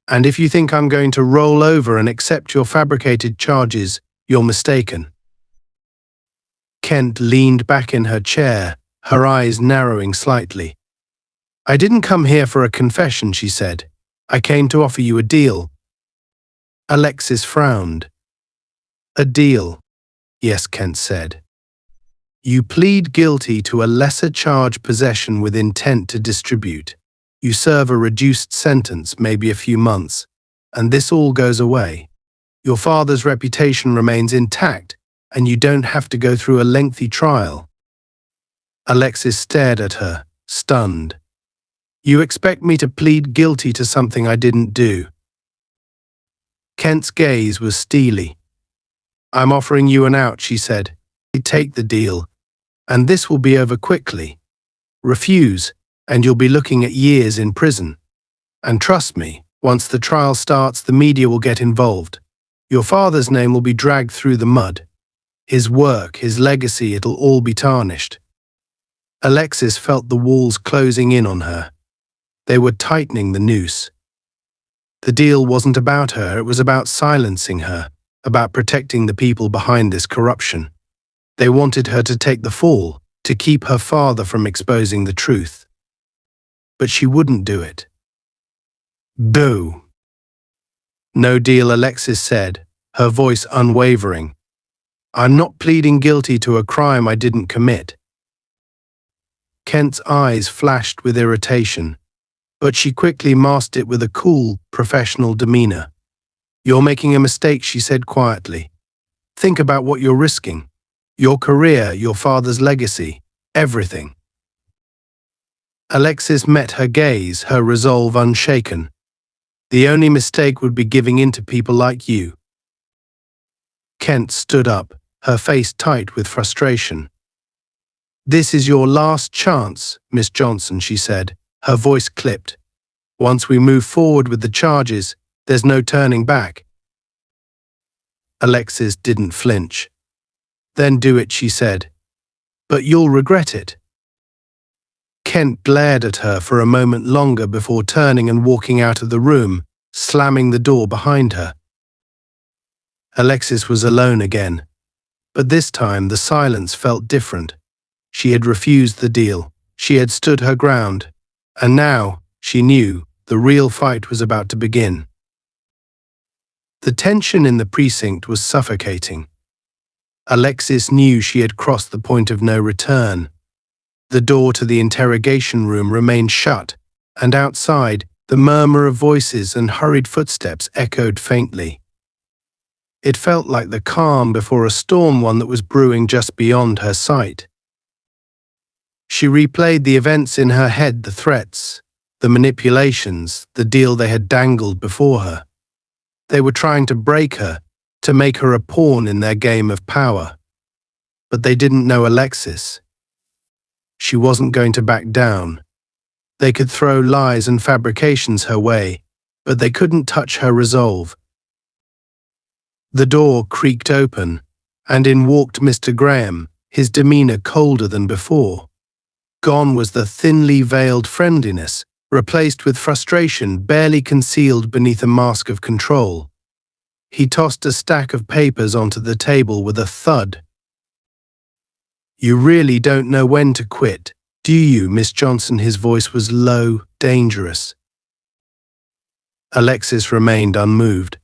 "And if you think I'm going to roll over and accept your fabricated charges, you're mistaken." Kent leaned back in her chair, her eyes narrowing slightly. "I didn't come here for a confession," she said. "I came to offer you a deal." Alexis frowned. "A deal?" "Yes," Kent said. "You plead guilty to a lesser charge, possession with intent to distribute. You serve a reduced sentence, maybe a few months, and this all goes away. Your father's reputation remains intact, and you don't have to go through a lengthy trial." Alexis stared at her, stunned. "You expect me to plead guilty to something I didn't do?" Kent's gaze was steely. "I'm offering you an out," she said. "Take the deal, and this will be over quickly. Refuse, and you'll be looking at years in prison. And trust me, once the trial starts, the media will get involved. Your father's name will be dragged through the mud. His work, his legacy, it'll all be tarnished. Alexis felt the walls closing in on her. They were tightening the noose. The deal wasn't about her, it was about silencing her, about protecting the people behind this corruption. They wanted her to take the fall, to keep her father from exposing the truth. But she wouldn't do it. Boo! No deal, Alexis said, her voice unwavering. I'm not pleading guilty to a crime I didn't commit. Kent's eyes flashed with irritation, but she quickly masked it with a cool, professional demeanor. You're making a mistake, she said quietly. Think about what you're risking. Your career, your father's legacy, everything. Alexis met her gaze, her resolve unshaken. The only mistake would be giving in to people like you. Kent stood up, her face tight with frustration. This is your last chance, Miss Johnson, she said, her voice clipped. Once we move forward with the charges, there's no turning back. Alexis didn't flinch. Then do it, she said. But you'll regret it. Kent glared at her for a moment longer before turning and walking out of the room, slamming the door behind her. Alexis was alone again, but this time the silence felt different. She had refused the deal, she had stood her ground, and now, she knew, the real fight was about to begin. The tension in the precinct was suffocating. Alexis knew she had crossed the point of no return. The door to the interrogation room remained shut, and outside, the murmur of voices and hurried footsteps echoed faintly. It felt like the calm before a storm, one that was brewing just beyond her sight. She replayed the events in her head, the threats, the manipulations, the deal they had dangled before her. They were trying to break her, to make her a pawn in their game of power. But they didn't know Alexis. She wasn't going to back down. They could throw lies and fabrications her way, but they couldn't touch her resolve. The door creaked open, and in walked Mr. Graham, his demeanor colder than before. Gone was the thinly veiled friendliness, replaced with frustration barely concealed beneath a mask of control. He tossed a stack of papers onto the table with a thud. You really don't know when to quit, do you, Miss Johnson? His voice was low, dangerous. Alexis remained unmoved.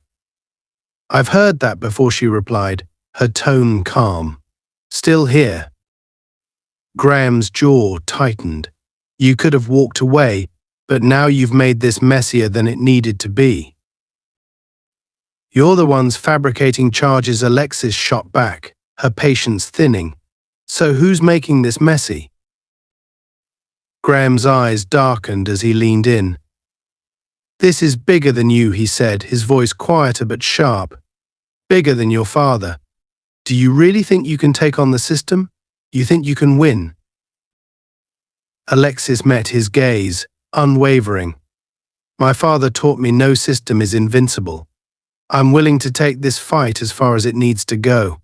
I've heard that before, she replied, her tone calm. Still here. Graham's jaw tightened. You could have walked away, but now you've made this messier than it needed to be. You're the ones fabricating charges, Alexis shot back, her patience thinning. So who's making this messy? Graham's eyes darkened as he leaned in. This is bigger than you, he said, his voice quieter but sharp. Bigger than your father. Do you really think you can take on the system? You think you can win? Alexis met his gaze, unwavering. My father taught me no system is invincible. I'm willing to take this fight as far as it needs to go.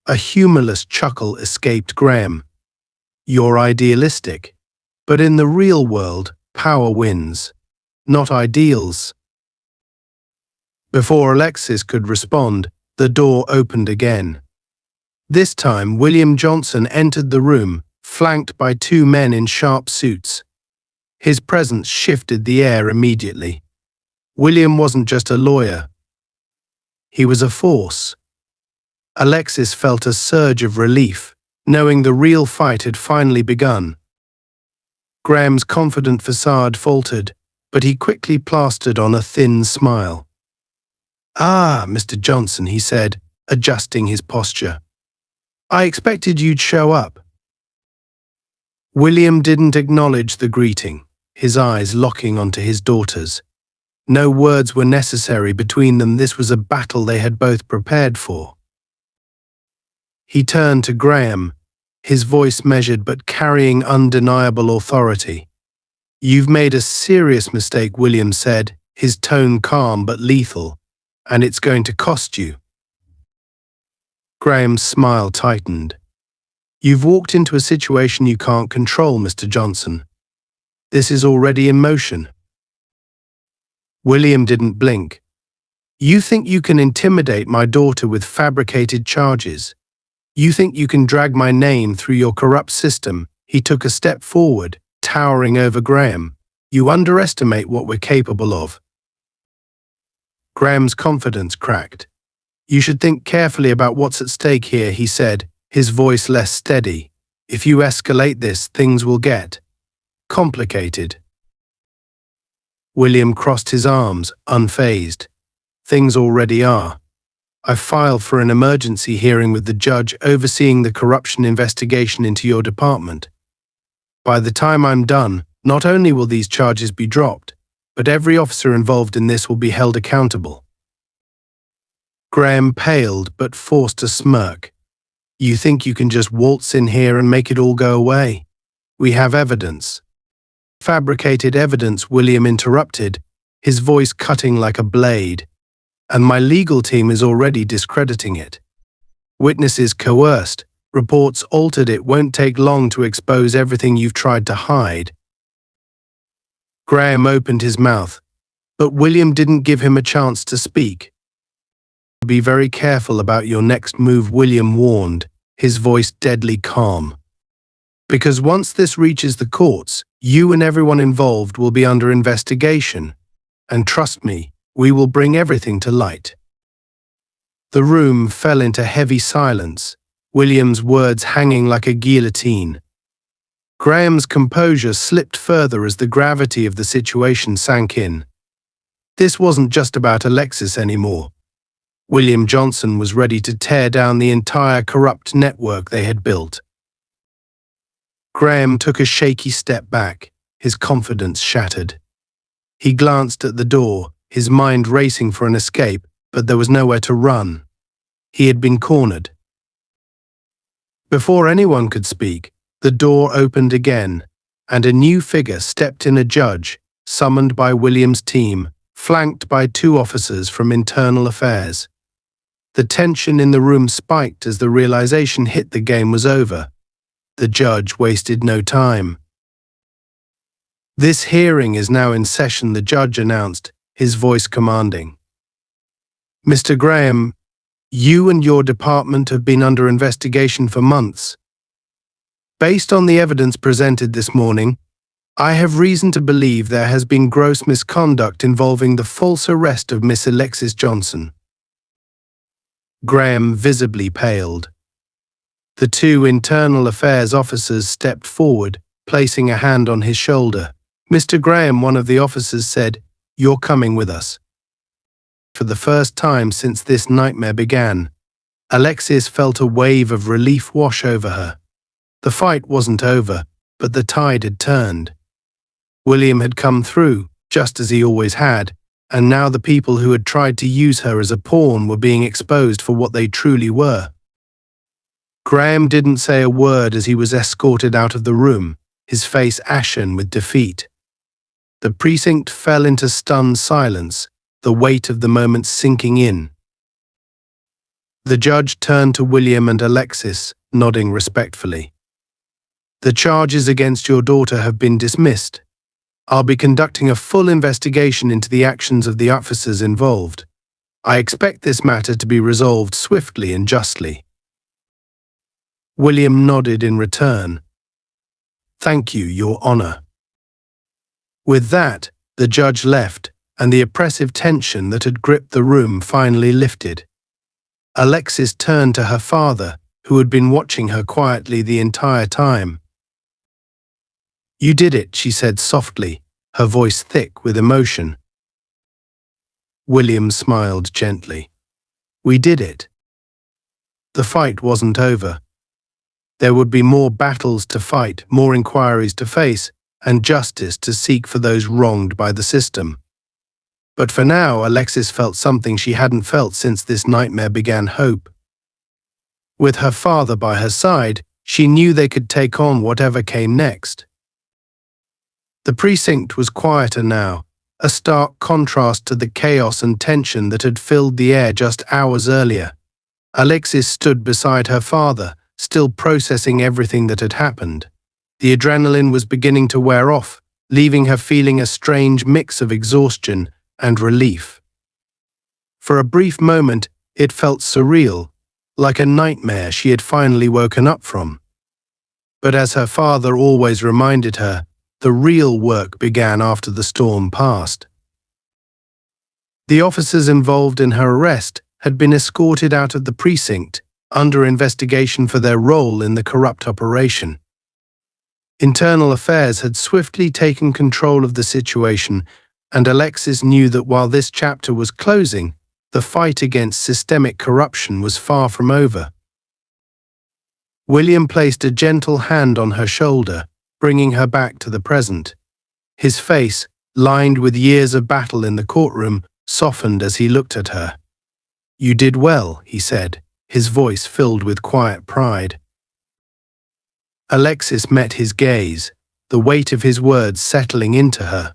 A humorless chuckle escaped Graham. You're idealistic, but in the real world, power wins, not ideals. Before Alexis could respond, the door opened again. This time, William Johnson entered the room, flanked by two men in sharp suits. His presence shifted the air immediately. William wasn't just a lawyer. He was a force. Alexis felt a surge of relief, knowing the real fight had finally begun. Graham's confident facade faltered, but he quickly plastered on a thin smile. Ah, Mr. Johnson, he said, adjusting his posture. I expected you'd show up. William didn't acknowledge the greeting, his eyes locking onto his daughter's. No words were necessary between them. This was a battle they had both prepared for. He turned to Graham, his voice measured but carrying undeniable authority. "You've made a serious mistake," William said, his tone calm but lethal, "and it's going to cost you." Graham's smile tightened. "You've walked into a situation you can't control, Mr. Johnson. This is already in motion." William didn't blink. "You think you can intimidate my daughter with fabricated charges? You think you can drag my name through your corrupt system?" He took a step forward, towering over Graham. "You underestimate what we're capable of." Graham's confidence cracked. "You should think carefully about what's at stake here," he said, his voice less steady. "If you escalate this, things will get complicated." William crossed his arms, unfazed. "Things already are. I've filed for an emergency hearing with the judge overseeing the corruption investigation into your department. By the time I'm done, not only will these charges be dropped, but every officer involved in this will be held accountable." Graham paled but forced a smirk. "You think you can just waltz in here and make it all go away? We have evidence." "Fabricated evidence," William interrupted, his voice cutting like a blade. "And my legal team is already discrediting it. Witnesses coerced, reports altered. It won't take long to expose everything you've tried to hide." Graham opened his mouth, but William didn't give him a chance to speak. "Be very careful about your next move," William warned, his voice deadly calm. "Because once this reaches the courts, you and everyone involved will be under investigation. And trust me, we will bring everything to light." The room fell into heavy silence, William's words hanging like a guillotine. Graham's composure slipped further as the gravity of the situation sank in. This wasn't just about Alexis anymore. William Johnson was ready to tear down the entire corrupt network they had built. Graham took a shaky step back, his confidence shattered. He glanced at the door, his mind racing for an escape, but there was nowhere to run. He had been cornered. Before anyone could speak, the door opened again, and a new figure stepped in, a judge, summoned by William's team, flanked by 2 officers from Internal Affairs. The tension in the room spiked as the realization hit the game was over. The judge wasted no time. "This hearing is now in session," the judge announced, his voice commanding. "Mr. Graham, you and your department have been under investigation for months. Based on the evidence presented this morning, I have reason to believe there has been gross misconduct involving the false arrest of Miss Alexis Johnson." Graham visibly paled. The 2 Internal Affairs officers stepped forward, placing a hand on his shoulder. "Mr. Graham," one of the officers said, "you're coming with us." For the first time since this nightmare began, Alexis felt a wave of relief wash over her. The fight wasn't over, but the tide had turned. William had come through, just as he always had, and now the people who had tried to use her as a pawn were being exposed for what they truly were. Graham didn't say a word as he was escorted out of the room, his face ashen with defeat. The precinct fell into stunned silence, the weight of the moment sinking in. The judge turned to William and Alexis, nodding respectfully. "The charges against your daughter have been dismissed. I'll be conducting a full investigation into the actions of the officers involved. I expect this matter to be resolved swiftly and justly." William nodded in return. "Thank you, Your Honor." With that, the judge left, and the oppressive tension that had gripped the room finally lifted. Alexis turned to her father, who had been watching her quietly the entire time. "You did it," she said softly, her voice thick with emotion. William smiled gently. "We did it." The fight wasn't over. There would be more battles to fight, more inquiries to face, and justice to seek for those wronged by the system. But for now, Alexis felt something she hadn't felt since this nightmare began: hope. With her father by her side, She knew they could take on whatever came next. The precinct was quieter now, a stark contrast to the chaos and tension that had filled the air just hours earlier. Alexis stood beside her father, still processing everything that had happened. The adrenaline was beginning to wear off, leaving her feeling a strange mix of exhaustion and relief. For a brief moment, it felt surreal, like a nightmare she had finally woken up from. But as her father always reminded her, the real work began after the storm passed. The officers involved in her arrest had been escorted out of the precinct, under investigation for their role in the corrupt operation. Internal affairs had swiftly taken control of the situation, and Alexis knew that while this chapter was closing, the fight against systemic corruption was far from over. William placed a gentle hand on her shoulder, bringing her back to the present. His face, lined with years of battle in the courtroom, softened as he looked at her. "You did well," he said, his voice filled with quiet pride. Alexis met his gaze, the weight of his words settling into her.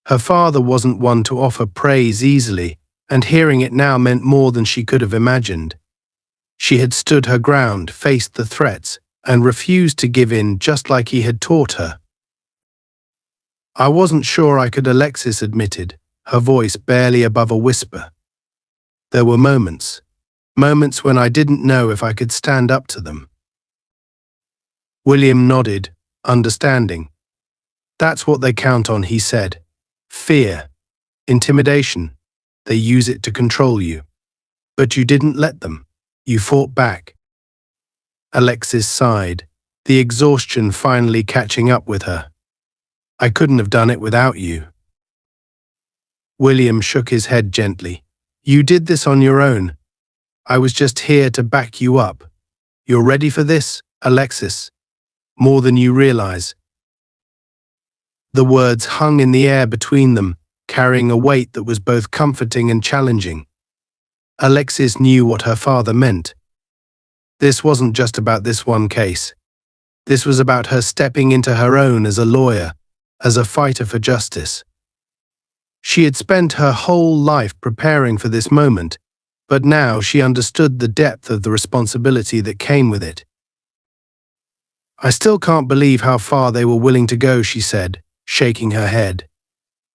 Her father wasn't one to offer praise easily, and hearing it now meant more than she could have imagined. She had stood her ground, faced the threats, and refused to give in just like he had taught her. "I wasn't sure I could," Alexis admitted, her voice barely above a whisper. "There were moments when I didn't know if I could stand up to them." William nodded, understanding. "That's what they count on," he said. "Fear, intimidation. They use it to control you. But you didn't let them. You fought back." Alexis sighed, the exhaustion finally catching up with her. "I couldn't have done it without you." William shook his head gently. "You did this on your own. I was just here to back you up. You're ready for this, Alexis. More than you realize." The words hung in the air between them, carrying a weight that was both comforting and challenging. Alexis knew what her father meant. This wasn't just about this one case. This was about her stepping into her own as a lawyer, as a fighter for justice. She had spent her whole life preparing for this moment, but now she understood the depth of the responsibility that came with it. "I still can't believe how far they were willing to go," she said, shaking her head.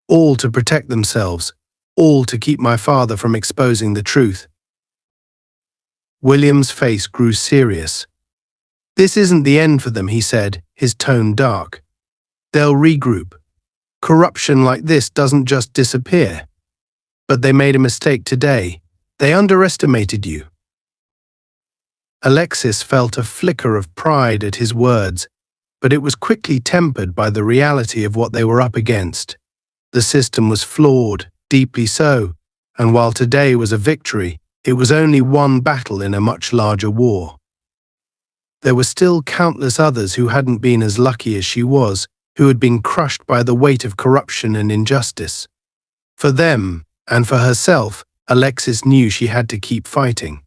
"All to protect themselves, all to keep my father from exposing the truth." William's face grew serious. "This isn't the end for them," he said, his tone dark. "They'll regroup. Corruption like this doesn't just disappear. But they made a mistake today. They underestimated you." Alexis felt a flicker of pride at his words, but it was quickly tempered by the reality of what they were up against. The system was flawed, deeply so, and while today was a victory, it was only one battle in a much larger war. There were still countless others who hadn't been as lucky as she was, who had been crushed by the weight of corruption and injustice. For them, and for herself, Alexis knew she had to keep fighting.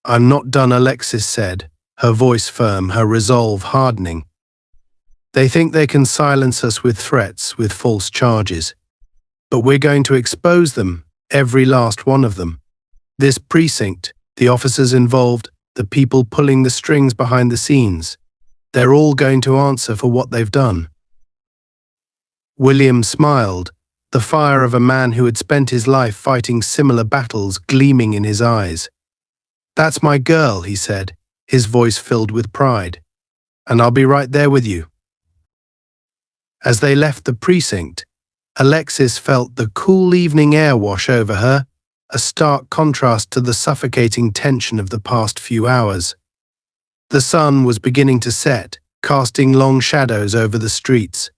"I'm not done," Alexis said, her voice firm, her resolve hardening. "They think they can silence us with threats, with false charges. But we're going to expose them, every last one of them. This precinct, the officers involved, the people pulling the strings behind the scenes. They're all going to answer for what they've done." William smiled, the fire of a man who had spent his life fighting similar battles gleaming in his eyes. "That's my girl," he said, his voice filled with pride. "And I'll be right there with you." As they left the precinct, Alexis felt the cool evening air wash over her, a stark contrast to the suffocating tension of the past few hours. The sun was beginning to set, casting long shadows over the streets.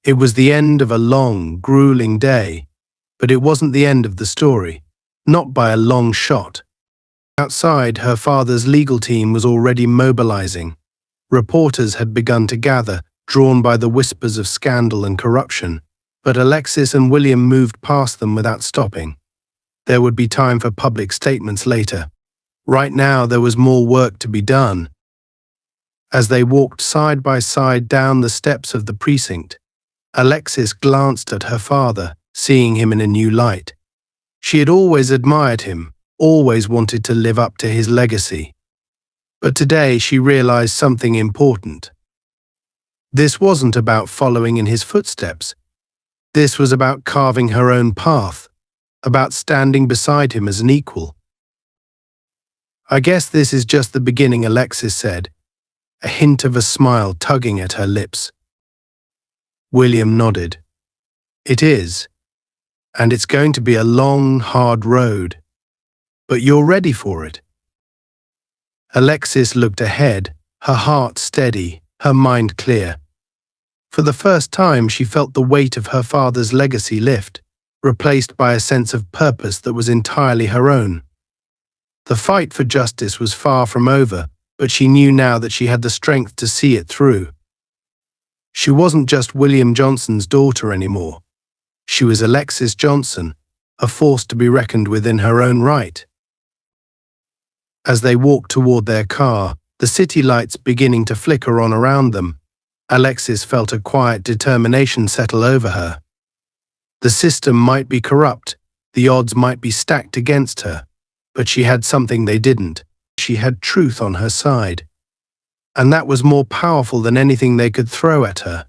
It was the end of a long, grueling day, but it wasn't the end of the story, not by a long shot. Outside, her father's legal team was already mobilizing. Reporters had begun to gather, drawn by the whispers of scandal and corruption, but Alexis and William moved past them without stopping. There would be time for public statements later. Right now, there was more work to be done. As they walked side by side down the steps of the precinct, Alexis glanced at her father, seeing him in a new light. She had always admired him, always wanted to live up to his legacy. But today she realized something important. This wasn't about following in his footsteps. This was about carving her own path, about standing beside him as an equal. "I guess this is just the beginning," Alexis said, a hint of a smile tugging at her lips. William nodded. "It is, and it's going to be a long, hard road. But you're ready for it." Alexis looked ahead, her heart steady, her mind clear. For the first time, she felt the weight of her father's legacy lift, replaced by a sense of purpose that was entirely her own. The fight for justice was far from over, but she knew now that she had the strength to see it through. She wasn't just William Johnson's daughter anymore. She was Alexis Johnson, a force to be reckoned with in her own right. As they walked toward their car, the city lights beginning to flicker on around them, Alexis felt a quiet determination settle over her. The system might be corrupt, the odds might be stacked against her, but she had something they didn't. She had truth on her side. And that was more powerful than anything they could throw at her.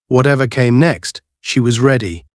Whatever came next, she was ready,